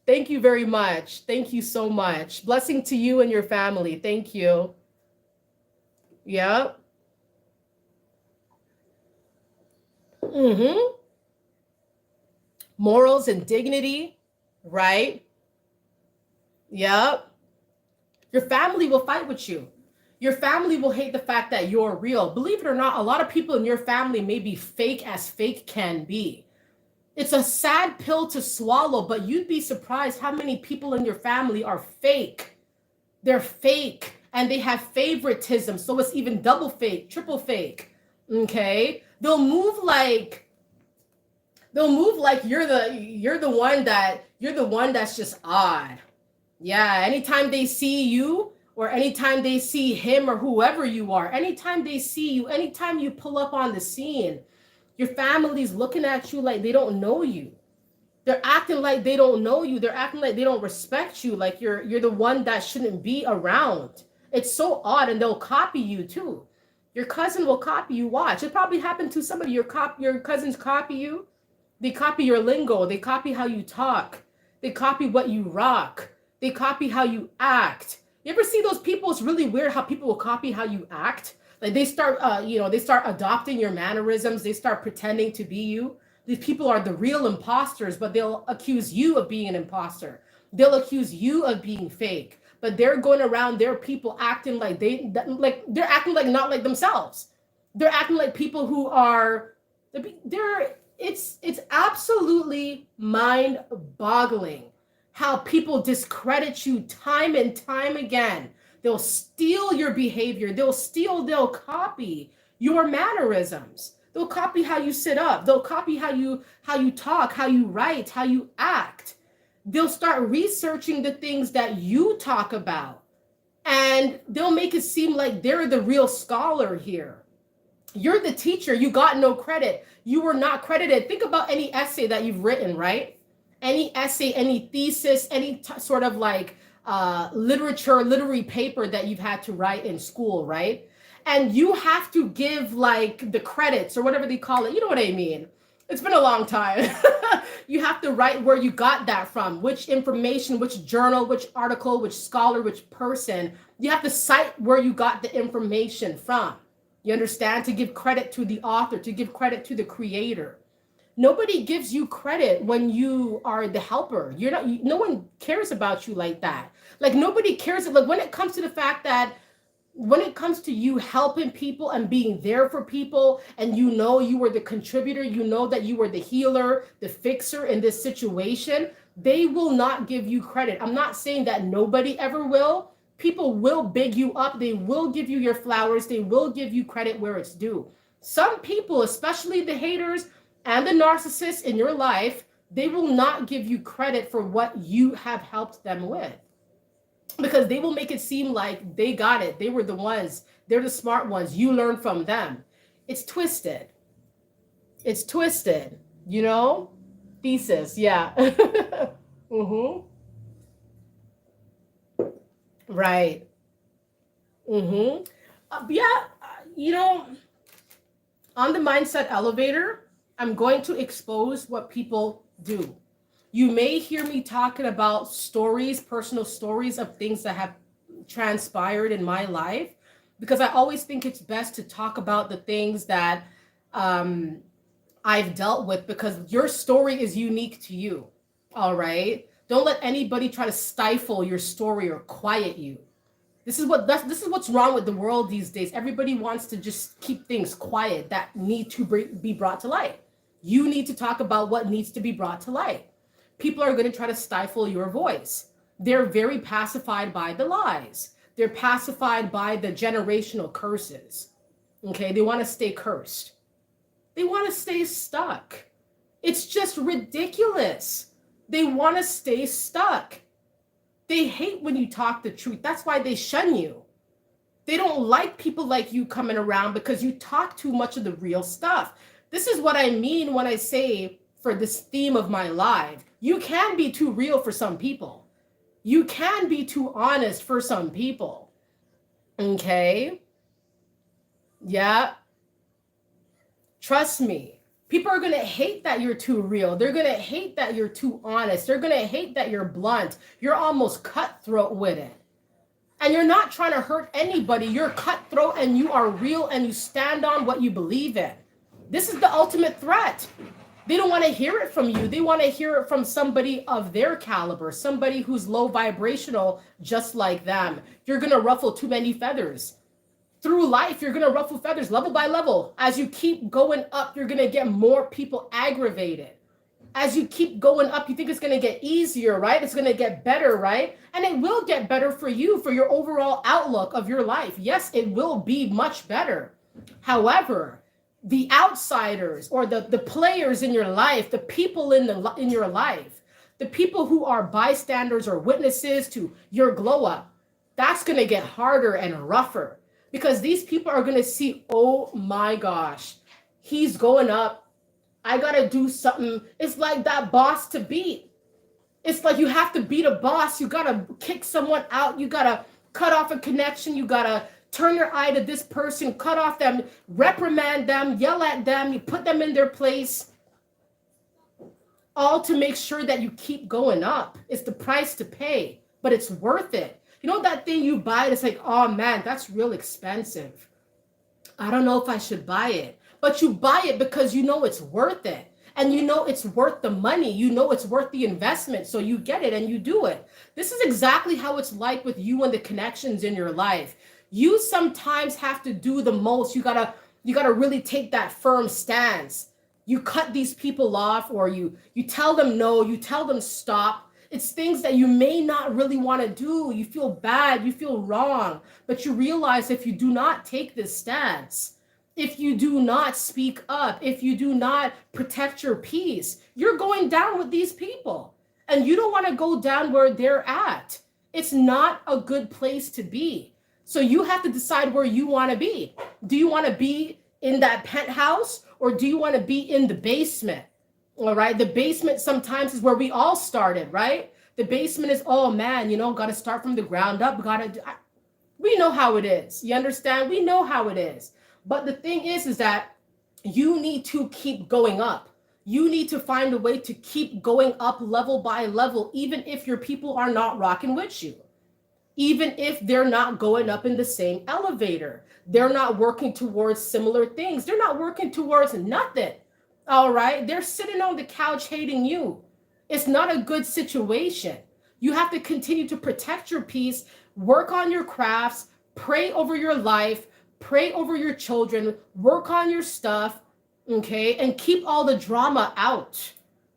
Thank you very much. Thank you so much. Blessing to you and your family. Thank you. Yep. Morals and dignity, right? Yep. Your family will fight with you. Your family will hate the fact that you're real. Believe it or not, a lot of people in your family may be fake as fake can be. It's a sad pill to swallow, but you'd be surprised how many people in your family are fake. They're fake and they have favoritism. So it's even double fake, triple fake. Okay? They'll move like you're the one that's just odd. Yeah, anytime they see you or anytime they see him or whoever you are, anytime they see you, anytime you pull up on the scene, your family's looking at you like they don't know you. They're acting like they don't know you. They're acting like they don't respect you, like you're the one that shouldn't be around. It's so odd, and they'll copy you too. Your cousin will copy you. Watch. It probably happened to somebody. Your cousins copy you. They copy your lingo. They copy how you talk. They copy what you rock. They copy how you act. You ever see those people? It's really weird how people will copy how you act. Like they start, they start adopting your mannerisms. They start pretending to be you. These people are the real imposters, but they'll accuse you of being an imposter. They'll accuse you of being fake. But they're going around their people acting like they're acting like not like themselves. They're acting like people who are it's absolutely mind-boggling how people discredit you time and time again. They'll steal your behavior. They'll copy your mannerisms. They'll copy how you sit up. They'll copy how you talk, how you write, how you act. They'll start researching the things that you talk about. And they'll make it seem like they're the real scholar here. You're the teacher. You got no credit. You were not credited. Think about any essay that you've written, right? Any essay, any thesis, any sort of like literary paper that you've had to write in school, right? And you have to give like the credits or whatever they call it. You know what I mean? It's been a long time. You have to write where you got that from, which information, which journal, which article, which scholar, which person. You have to cite where you got the information from. You understand? To give credit to the author, to give credit to the creator. Nobody gives you credit when you are the helper. You're not, no one cares about you like that. Like nobody cares. Like when it comes to the fact that when it comes to you helping people and being there for people, and you know you were the contributor, you know that you were the healer, the fixer in this situation, they will not give you credit. I'm not saying that nobody ever will. People will big you up. They will give you your flowers. They will give you credit where it's due. Some people, especially the haters and the narcissists in your life, they will not give you credit for what you have helped them with. Because they will make it seem like they got it. They were the ones. They're the smart ones. You learn from them. It's twisted. It's twisted. You know? Thesis. Yeah. Mm-hmm. Right. Mm-hmm. On the mindset elevator, I'm going to expose what people do. You may hear me talking about stories, personal stories of things that have transpired in my life, because I always think it's best to talk about the things that I've dealt with, because your story is unique to you. All right. Don't let anybody try to stifle your story or quiet you. This is what's wrong with the world these days. Everybody wants to just keep things quiet that need to be brought to light. You need to talk about what needs to be brought to light. People are going to try to stifle your voice. They're very pacified by the lies. They're pacified by the generational curses. Okay, they want to stay cursed. They want to stay stuck. It's just ridiculous. They want to stay stuck. They hate when you talk the truth. That's why they shun you. They don't like people like you coming around because you talk too much of the real stuff. This is what I mean when I say, for this theme of my life, you can be too real for some people. You can be too honest for some people. Okay? Yeah. Trust me. People are going to hate that you're too real. They're going to hate that you're too honest. They're going to hate that you're blunt. You're almost cutthroat with it. And you're not trying to hurt anybody. You're cutthroat and you are real and you stand on what you believe in. This is the ultimate threat. They don't want to hear it from you. They want to hear it from somebody of their caliber, somebody who's low vibrational, just like them. You're going to ruffle too many feathers. Through life, you're going to ruffle feathers level by level. As you keep going up, you're going to get more people aggravated. As you keep going up, you think it's going to get easier, right? It's going to get better, right? And it will get better for you, for your overall outlook of your life. Yes, it will be much better. However, the outsiders or the players in your life, the people in your life, the people who are bystanders or witnesses to your glow up, that's going to get harder and rougher because these people are going to see, oh my gosh, he's going up. I got to do something. It's like that boss to beat. It's like you have to beat a boss. You got to kick someone out. You got to cut off a connection. You got to turn your eye to this person, cut off them, reprimand them, yell at them. You put them in their place, all to make sure that you keep going up. It's the price to pay, but it's worth it. You know that thing you buy, it's like, oh man, that's real expensive. I don't know if I should buy it. But you buy it because you know it's worth it. And you know it's worth the money. You know it's worth the investment. So you get it and you do it. This is exactly how it's like with you and the connections in your life. You sometimes have to do the most. You gotta really take that firm stance. You cut these people off, or you tell them no, you tell them stop. It's things that you may not really want to do. You feel bad, you feel wrong, but you realize if you do not take this stance, if you do not speak up, if you do not protect your peace, you're going down with these people. And you don't want to go down where they're at. It's not a good place to be. So you have to decide where you want to be. Do you want to be in that penthouse, or do you want to be in the basement? All right. The basement sometimes is where we all started, right? The basement is, oh man, got to start from the ground up. We know how it is. You understand? We know how it is. But the thing is that you need to keep going up. You need to find a way to keep going up level by level, even if your people are not rocking with you. Even if they're not going up in the same elevator. They're not working towards similar things. They're not working towards nothing. All right? They're sitting on the couch hating you. It's not a good situation. You have to continue to protect your peace, work on your crafts, pray over your life, pray over your children, work on your stuff, okay? And keep all the drama out.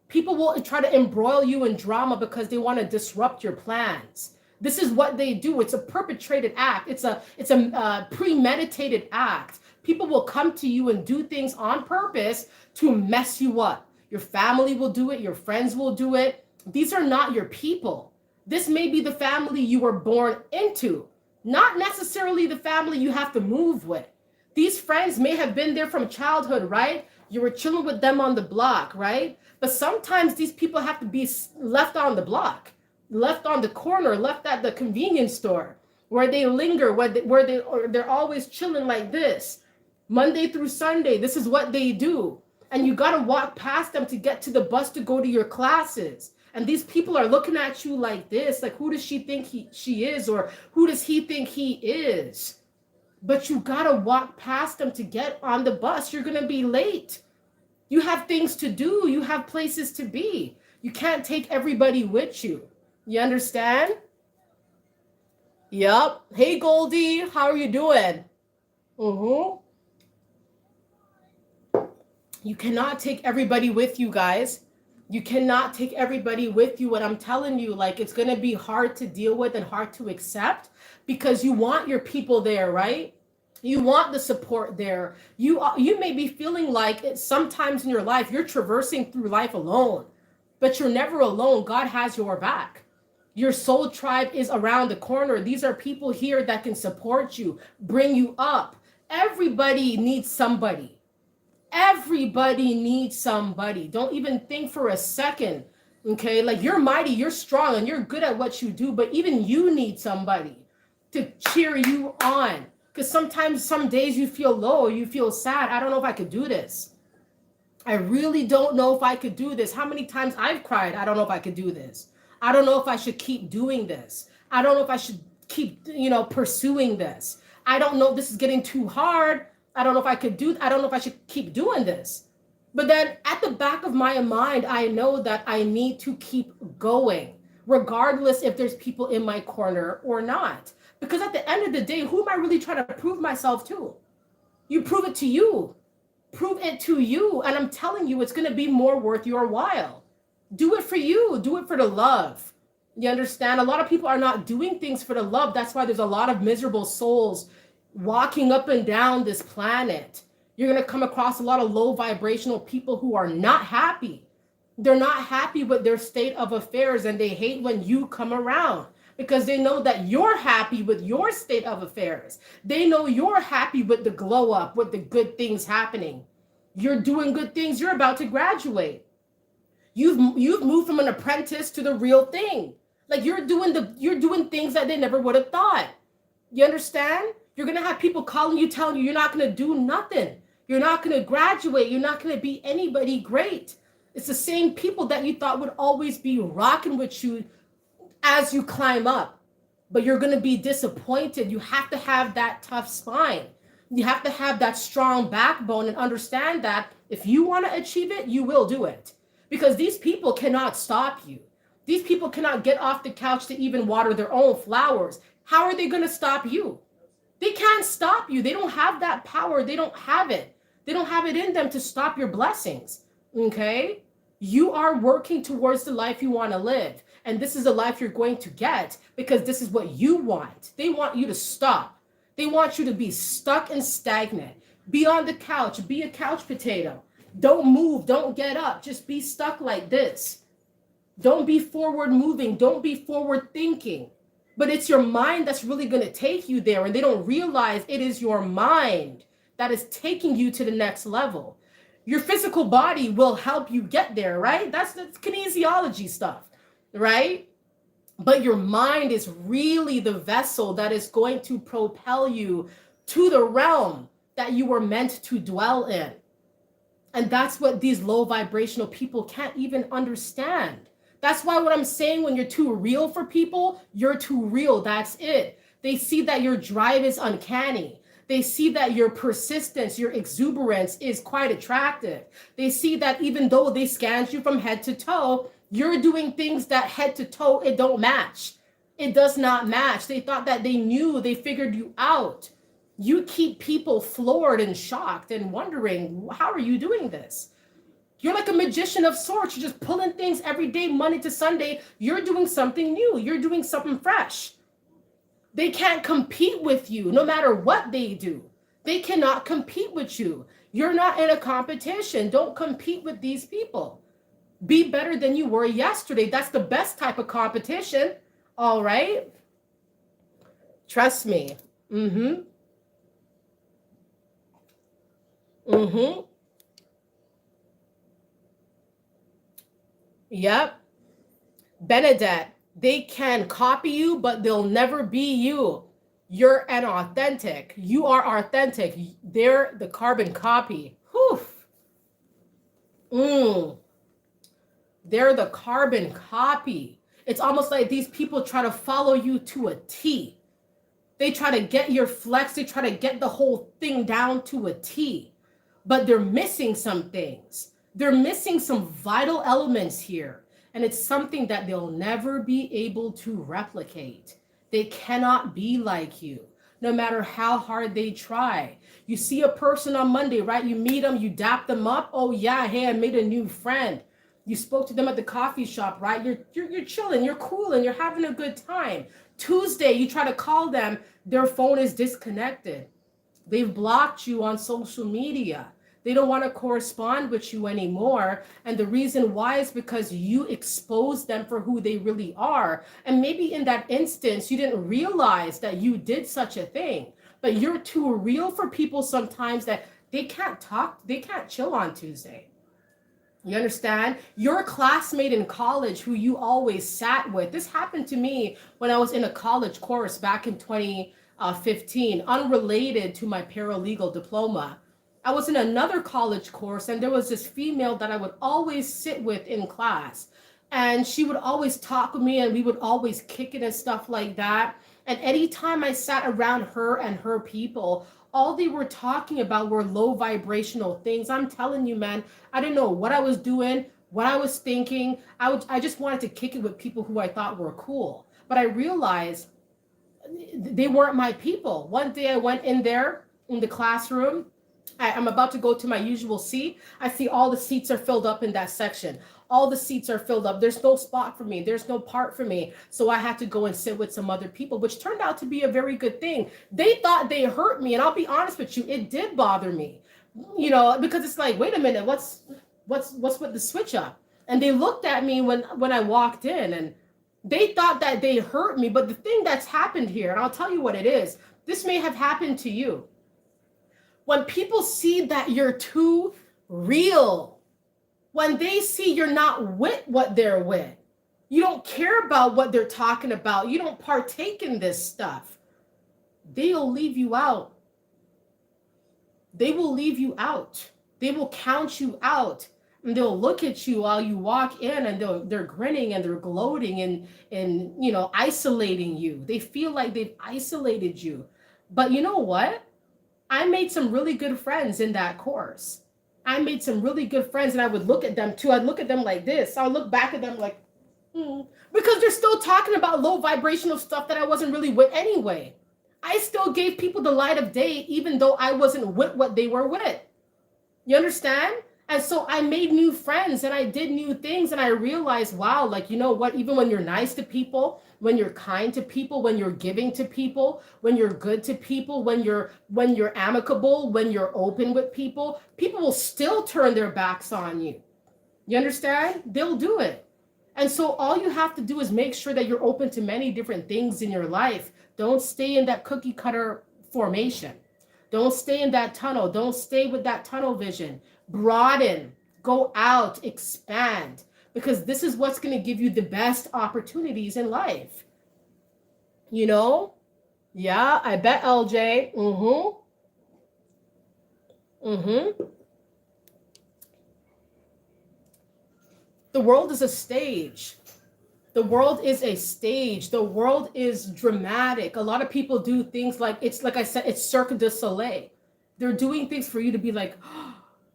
People will try to embroil you in drama because they want to disrupt your plans. This is what they do. It's a perpetrated act. It's a premeditated act. People will come to you and do things on purpose to mess you up. Your family will do it. Your friends will do it. These are not your people. This may be the family you were born into, not necessarily the family you have to move with. These friends may have been there from childhood, right? You were chilling with them on the block, right? But sometimes these people have to be left on the block, left on the corner, left at the convenience store, where they linger, or they're always chilling like this. Monday through Sunday, this is what they do. And you got to walk past them to get to the bus to go to your classes. And these people are looking at you like this, like, who does she think she is, or who does he think he is? But you got to walk past them to get on the bus. You're going to be late. You have things to do. You have places to be. You can't take everybody with you. You understand? Yep. Hey, Goldie, how are you doing? You cannot take everybody with you, guys. You cannot take everybody with you. What I'm telling you, like, it's going to be hard to deal with and hard to accept because you want your people there, right? You want the support there. You may be feeling like it sometimes in your life, you're traversing through life alone, but you're never alone. God has your back. Your soul tribe is around the corner. These are people here that can support you, bring you up. Everybody needs somebody. Everybody needs somebody. Don't even think for a second. Okay, like you're mighty, you're strong, and you're good at what you do, but even you need somebody to cheer you on. Because sometimes, some days you feel low, you feel sad. I don't know if I could do this. I really don't know if I could do this. How many times I've cried, I don't know if I could do this. I don't know if I should keep doing this. I don't know if I should keep, pursuing this. I don't know if this is getting too hard. I don't know if I don't know if I should keep doing this. But then at the back of my mind, I know that I need to keep going, regardless if there's people in my corner or not. Because at the end of the day, who am I really trying to prove myself to? You prove it to you. Prove it to you. And I'm telling you, it's going to be more worth your while. Do it for you. Do it for the love. You understand? A lot of people are not doing things for the love. That's why there's a lot of miserable souls walking up and down this planet. You're going to come across a lot of low vibrational people who are not happy. They're not happy with their state of affairs, and they hate when you come around because they know that you're happy with your state of affairs. They know you're happy with the glow up, with the good things happening. You're doing good things. You're about to graduate. You've moved from an apprentice to the real thing. Like you're doing things that they never would have thought. You understand? You're going to have people calling you, telling you you're not going to do nothing. You're not going to graduate. You're not going to be anybody great. It's the same people that you thought would always be rocking with you as you climb up. But you're going to be disappointed. You have to have that tough spine. You have to have that strong backbone and understand that if you want to achieve it, you will do it. Because these people cannot stop you. These people cannot get off the couch to even water their own flowers. How are they going to stop you? They can't stop you. They don't have that power. They don't have it. They don't have it in them to stop your blessings. Okay? You are working towards the life you want to live. And this is the life you're going to get because this is what you want. They want you to stop. They want you to be stuck and stagnant. Be on the couch. Be a couch potato. Don't move. Don't get up. Just be stuck like this. Don't be forward moving. Don't be forward thinking. But it's your mind that's really going to take you there. And they don't realize it is your mind that is taking you to the next level. Your physical body will help you get there, right? That's kinesiology stuff, right? But your mind is really the vessel that is going to propel you to the realm that you were meant to dwell in. And that's what these low vibrational people can't even understand. That's why what I'm saying, when you're too real for people, you're too real. That's it. They see that your drive is uncanny. They see that your persistence, your exuberance is quite attractive. They see that even though they scanned you from head to toe, you're doing things that head to toe, it don't match. It does not match. They thought that they knew, they figured you out. You keep people floored and shocked and wondering, how are you doing this? You're like a magician of sorts. You're just pulling things every day, Monday to Sunday. You're doing something new. You're doing something fresh. They can't compete with you no matter what they do. They cannot compete with you. You're not in a competition. Don't compete with these people. Be better than you were yesterday. That's the best type of competition. All right? Trust me. Mm-hmm. Yep. Benedette, they can copy you, but they'll never be you. You're an authentic. You are authentic. They're the carbon copy. Whew. They're the carbon copy. It's almost like these people try to follow you to a T. They try to get your flex. They try to get the whole thing down to a T. But they're missing some things. They're missing some vital elements here. And it's something that they'll never be able to replicate. They cannot be like you, no matter how hard they try. You see a person on Monday, right? You meet them, you dap them up. Oh yeah, hey, I made a new friend. You spoke to them at the coffee shop, right? You're chilling, you're cool, and you're having a good time. Tuesday, you try to call them, their phone is disconnected. They've blocked you on social media. They don't want to correspond with you anymore. And the reason why is because you expose them for who they really are. And maybe in that instance, you didn't realize that you did such a thing, but you're too real for people sometimes that they can't talk, they can't chill on Tuesday. You understand? Your classmate in college who you always sat with. This happened to me when I was in a college course back in 2015, unrelated to my paralegal diploma. I was in another college course and there was this female that I would always sit with in class. And she would always talk with me and we would always kick it and stuff like that. And anytime I sat around her and her people, all they were talking about were low vibrational things. I'm telling you, man, I didn't know what I was doing, what I was thinking. I just wanted to kick it with people who I thought were cool. But I realized they weren't my people. One day I went in there in the classroom. I'm about to go to my usual seat. I see all the seats are filled up in that section. All the seats are filled up. There's no spot for me. There's no part for me. So I had to go and sit with some other people, which turned out to be a very good thing. They thought they hurt me. And I'll be honest with you, it did bother me, you know, because it's like, wait a minute, what's with the switch up? And they looked at me when I walked in and they thought that they hurt me. But the thing that's happened here, and I'll tell you what it is, this may have happened to you. When people see that you're too real, when they see you're not with what they're with, you don't care about what they're talking about, you don't partake in this stuff, they'll leave you out. They will leave you out. They will count you out. And they'll look at you while you walk in and they're grinning and they're gloating and you know, isolating you. They feel like they've isolated you. But you know what? I made some really good friends in that course. I made some really good friends and I would look at them too. I'd look at them like this. I would look back at them like, because they're still talking about low vibrational stuff that I wasn't really with anyway. I still gave people the light of day, even though I wasn't with what they were with. You understand? And so I made new friends and I did new things and I realized, wow, like, you know what, even when you're nice to people, when you're kind to people, when you're giving to people, when you're good to people, when you're amicable, when you're open with people, people will still turn their backs on you. You understand? They'll do it. And so all you have to do is make sure that you're open to many different things in your life. Don't stay in that cookie cutter formation. Don't stay in that tunnel. Don't stay with that tunnel vision. Broaden, go out, expand, because this is what's going to give you the best opportunities in life. You know? Yeah, I bet, LJ. The world is a stage. The world is a stage. The world is dramatic. A lot of people do things like, it's like I said, it's Cirque du Soleil. They're doing things for you to be like,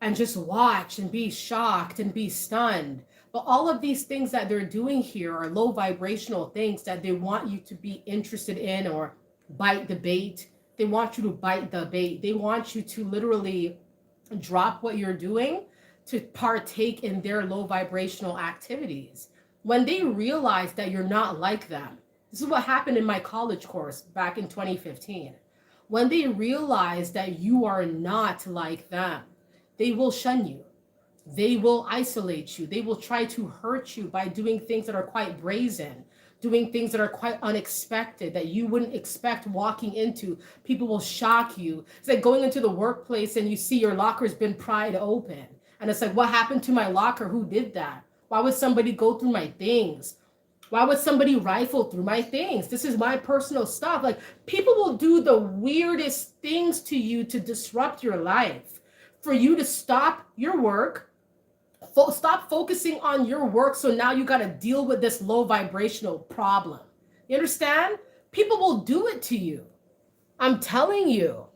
and just watch and be shocked and be stunned. But all of these things that they're doing here are low vibrational things that they want you to be interested in or bite the bait. They want you to bite the bait. They want you to literally drop what you're doing to partake in their low vibrational activities. When they realize that you're not like them, this is what happened in my college course back in 2015. When they realize that you are not like them, they will shun you. They will isolate you. They will try to hurt you by doing things that are quite brazen, doing things that are quite unexpected that you wouldn't expect walking into. People will shock you. It's like going into the workplace and you see your locker's been pried open. And it's like, what happened to my locker? Who did that? Why would somebody go through my things? Why would somebody rifle through my things? This is my personal stuff. Like, people will do the weirdest things to you to disrupt your life. For you to stop your work, stop focusing on your work. So now you got to deal with this low vibrational problem. You understand? People will do it to you. I'm telling you.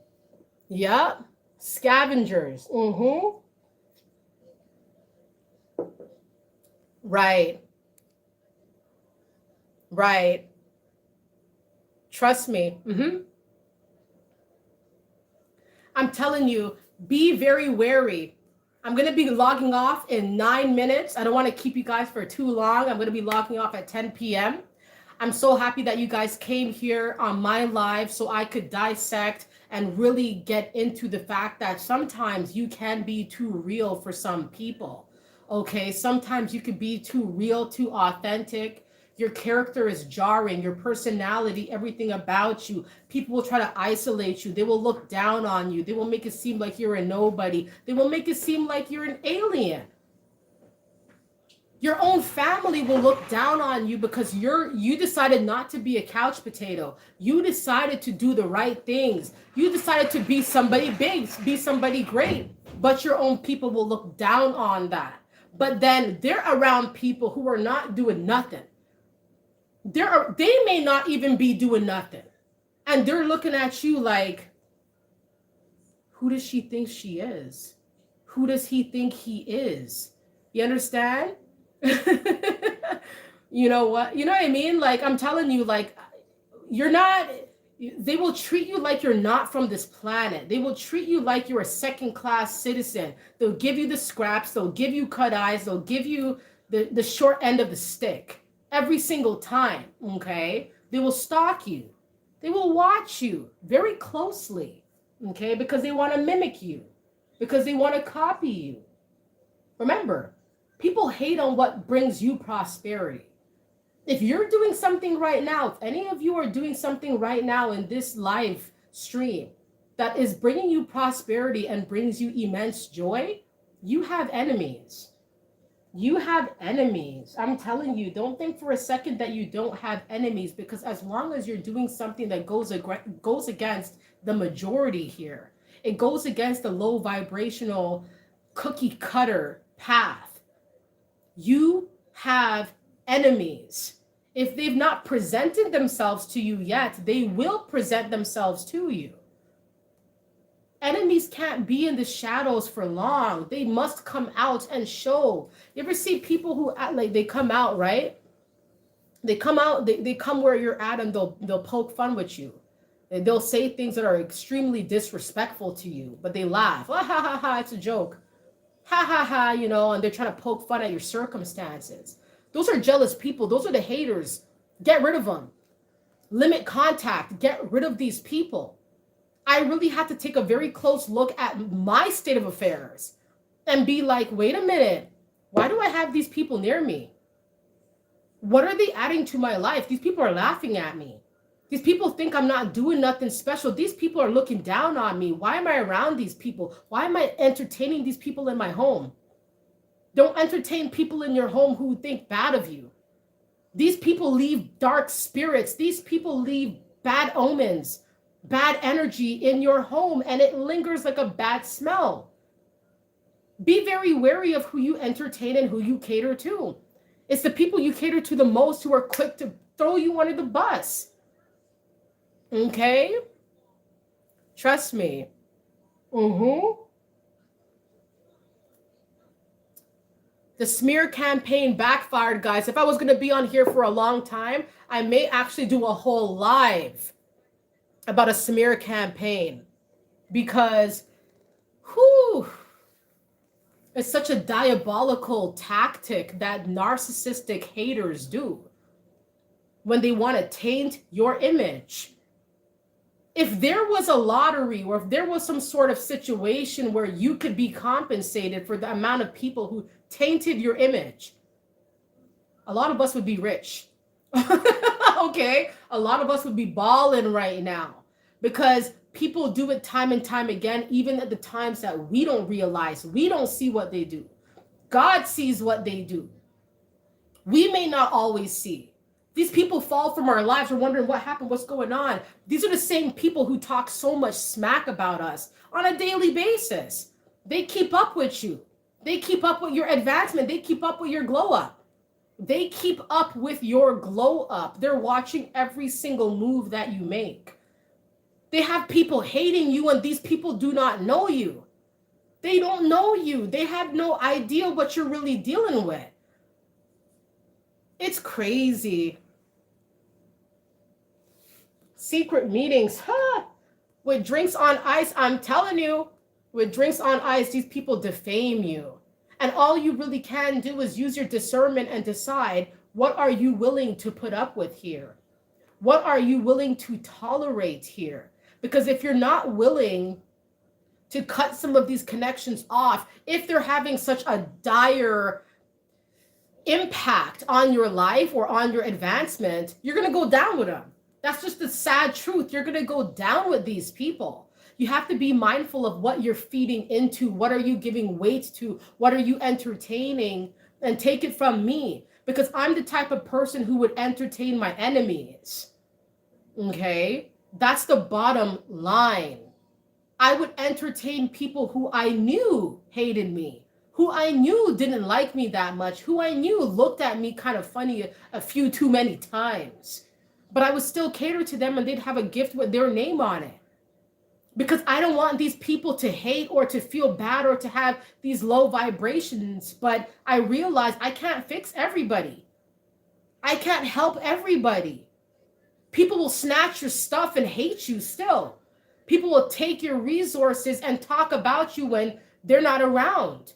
Yeah. Scavengers. Right. Right. Trust me. I'm telling you, be very wary. I'm going to be logging off in 9 minutes. I don't want to keep you guys for too long. I'm going to be logging off at 10 p.m. I'm so happy that you guys came here on my live so I could dissect and really get into the fact that sometimes you can be too real for some people. Okay, sometimes you could be too real, too authentic. Your character is jarring, your personality, everything about you. People will try to isolate you. They will look down on you. They will make it seem like you're a nobody. They will make it seem like you're an alien. Your own family will look down on you because you decided not to be a couch potato. You decided to do the right things. You decided to be somebody big, be somebody great, but your own people will look down on that. But then they're around people who are not doing nothing. They may not even be doing nothing. And they're looking at you like, who does she think she is? Who does he think he is? You understand? You know what? You know what I mean? Like, I'm telling you, like, you're not, they will treat you like you're not from this planet. They will treat you like you're a second-class citizen. They'll give you the scraps. They'll give you cut eyes. They'll give you the short end of the stick every single time, okay? They will stalk you. They will watch you very closely, okay? Because they want to mimic you, because they want to copy you. Remember, people hate on what brings you prosperity. If you're doing something right now, if any of you are doing something right now in this live stream that is bringing you prosperity and brings you immense joy, you have enemies. You have enemies. I'm telling you, don't think for a second that you don't have enemies, because as long as you're doing something that goes against the majority here, it goes against the low vibrational cookie cutter path, you have enemies. If they've not presented themselves to you yet, they will present themselves to you. Enemies can't be in the shadows for long. They must come out and show. You ever see people who act like they come out, right? They come out, they come where you're at, and they'll poke fun with you. And they'll say things that are extremely disrespectful to you, but they laugh. Ha ha ha ha, it's a joke. Ha ha ha, you know, and they're trying to poke fun at your circumstances. Those are jealous people. Those are the haters. Get rid of them. Limit contact. Get rid of these people. I really had to take a very close look at my state of affairs and be like, wait a minute. Why do I have these people near me? What are they adding to my life? These people are laughing at me. These people think I'm not doing nothing special. These people are looking down on me. Why am I around these people? Why am I entertaining these people in my home? Don't entertain people in your home who think bad of you. These people leave dark spirits. These people leave bad omens, bad energy in your home, and it lingers like a bad smell. Be very wary of who you entertain and who you cater to. It's the people you cater to the most who are quick to throw you under the bus. Okay? Trust me. The smear campaign backfired, guys. If I was going to be on here for a long time, I may actually do a whole live about a smear campaign, because it's such a diabolical tactic that narcissistic haters do when they want to taint your image. If there was a lottery, or if there was some sort of situation where you could be compensated for the amount of people who tainted your image, a lot of us would be rich. Okay? A lot of us would be balling right now, because people do it time and time again, even at the times that we don't realize. We don't see what they do. God sees what they do. We may not always see. These people fall from our lives. We're wondering what happened, what's going on. These are the same people who talk so much smack about us on a daily basis. They keep up with you. They keep up with your advancement. They keep up with your glow up. They keep up with your glow up. They're watching every single move that you make. They have people hating you, and these people do not know you. They don't know you. They have no idea what you're really dealing with. It's crazy. Secret meetings, with drinks on ice. I'm telling you, with drinks on ice, these people defame you. And all you really can do is use your discernment and decide, what are you willing to put up with here? What are you willing to tolerate here? Because if you're not willing to cut some of these connections off, if they're having such a dire impact on your life or on your advancement, you're going to go down with them. That's just the sad truth. You're going to go down with these people. You have to be mindful of what you're feeding into. What are you giving weight to? What are you entertaining? And take it from me, because I'm the type of person who would entertain my enemies. Okay? That's the bottom line. I would entertain people who I knew hated me, who I knew didn't like me that much, who I knew looked at me kind of funny a few too many times. But I would still cater to them, and they'd have a gift with their name on it. Because I don't want these people to hate or to feel bad or to have these low vibrations. But I realize I can't fix everybody. I can't help everybody. People will snatch your stuff and hate you still. People will take your resources and talk about you when they're not around.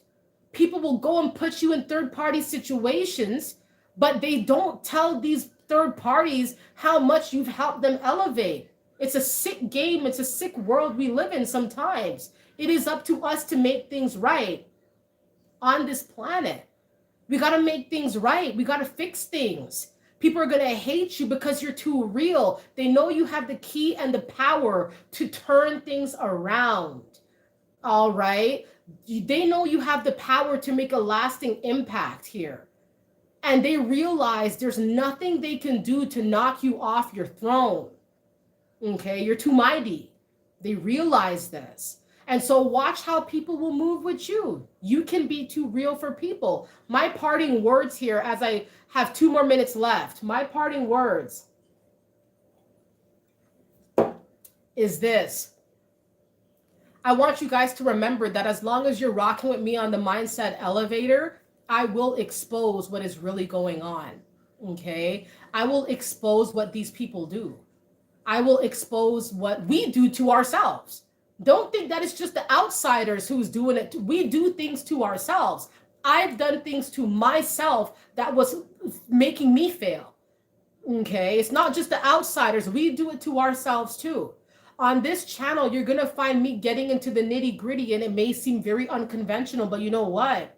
People will go and put you in third-party situations, but they don't tell these third parties how much you've helped them elevate. It's a sick game. It's a sick world we live in sometimes. It is up to us to make things right on this planet. We got to make things right. We got to fix things. People are going to hate you because you're too real. They know you have the key and the power to turn things around. All right? They know you have the power to make a lasting impact here. And they realize there's nothing they can do to knock you off your throne. Okay? You're too mighty. They realize this. And so watch how people will move with you. You can be too real for people. My parting words here, as I have 2 more minutes left, my parting words is this. I want you guys to remember that as long as you're rocking with me on the mindset elevator, I will expose what is really going on. Okay? I will expose what these people do. I will expose what we do to ourselves. Don't think that it's just the outsiders who's doing it. We do things to ourselves. I've done things to myself that was making me fail. Okay? It's not just the outsiders. We do it to ourselves too. On this channel, you're going to find me getting into the nitty-gritty, and it may seem very unconventional, but you know what?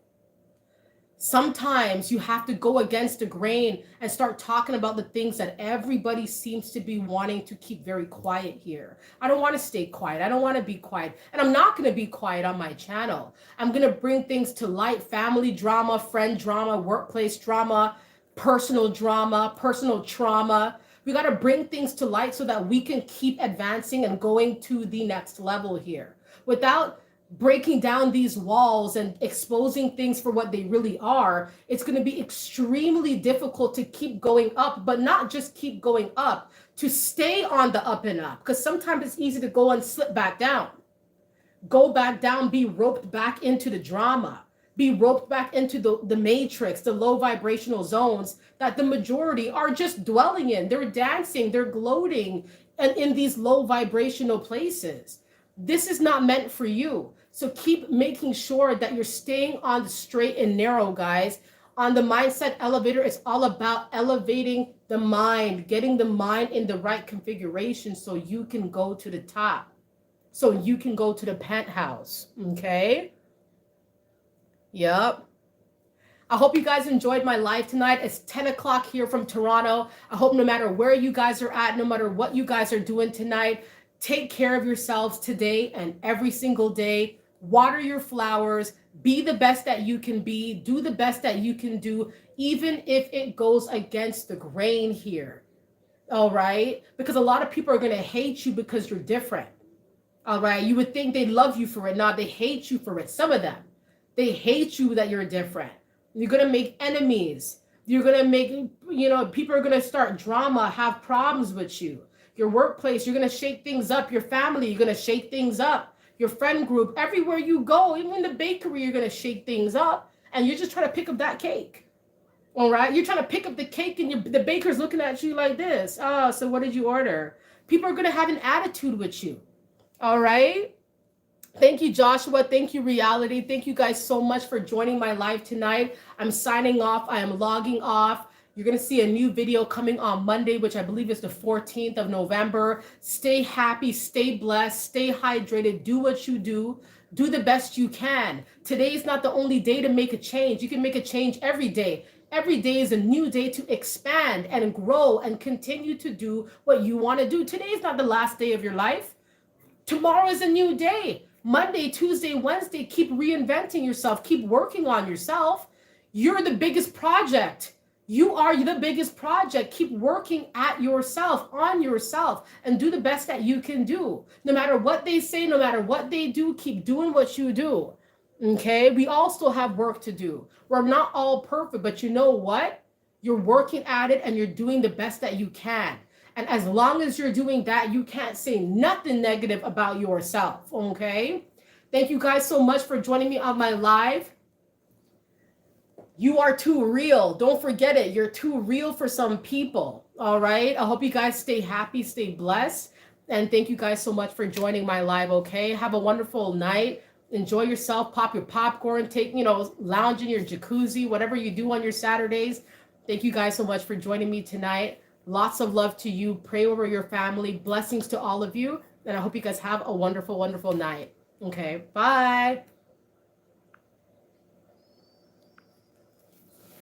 Sometimes you have to go against the grain and start talking about the things that everybody seems to be wanting to keep very quiet here. I don't want to stay quiet. I don't want to be quiet. And I'm not going to be quiet on my channel. I'm going to bring things to light: family drama, friend drama, workplace drama, personal trauma. We got to bring things to light so that we can keep advancing and going to the next level here without breaking down these walls and exposing things for what they really are. It's going to be extremely difficult to keep going up, but not just keep going up, to stay on the up and up, because sometimes it's easy to go and slip back down. Go back down, be roped back into the drama, be roped back into the matrix, the low vibrational zones that the majority are just dwelling in. They're dancing, they're gloating, and in these low vibrational places. This is not meant for you. So keep making sure that you're staying on the straight and narrow, guys. On the mindset elevator, it's all about elevating the mind, getting the mind in the right configuration so you can go to the top, so you can go to the penthouse. Okay? Yep. I hope you guys enjoyed my live tonight. It's 10 o'clock here from Toronto. I hope no matter where you guys are at, no matter what you guys are doing tonight, take care of yourselves today and every single day. Water your flowers. Be the best that you can be. Do the best that you can do, even if it goes against the grain here. All right? Because a lot of people are going to hate you because you're different. All right? You would think they love you for it. No, they hate you for it. Some of them. They hate you that you're different. You're going to make enemies. You're going to make, people are going to start drama, have problems with you. Your workplace, you're going to shake things up. Your family, you're going to shake things up. Your friend group, everywhere you go, even in the bakery, you're going to shake things up. And you're just trying to pick up that cake. All right? You're trying to pick up the cake and the baker's looking at you like this. Oh, so what did you order? People are going to have an attitude with you. All right? Thank you, Joshua. Thank you, Reality. Thank you guys so much for joining my live tonight. I'm signing off. I am logging off. You're going to see a new video coming on Monday, which I believe is the 14th of November. Stay happy, stay blessed, stay hydrated, do what you do the best you can. Today is not the only day to make a change. You can make a change every day. Every day is a new day to expand and grow and continue to do what you want to do. Today is not the last day of your life. Tomorrow is a new day. Monday, Tuesday, Wednesday, keep reinventing yourself. Keep working on yourself. You're the biggest project. You are the biggest project. Keep working at yourself, on yourself, and do the best that you can do. No matter what they say, no matter what they do, keep doing what you do. Okay? We all still have work to do. We're not all perfect, but you know what? You're working at it and you're doing the best that you can. And as long as you're doing that, you can't say nothing negative about yourself. Okay? Thank you guys so much for joining me on my live. You are too real. Don't forget it. You're too real for some people. All right. I hope you guys stay happy, stay blessed. And thank you guys so much for joining my live. Okay. Have a wonderful night. Enjoy yourself. Pop your popcorn. Take, lounge in your jacuzzi, whatever you do on your Saturdays. Thank you guys so much for joining me tonight. Lots of love to you. Pray over your family. Blessings to all of you. And I hope you guys have a wonderful, wonderful night. Okay. Bye.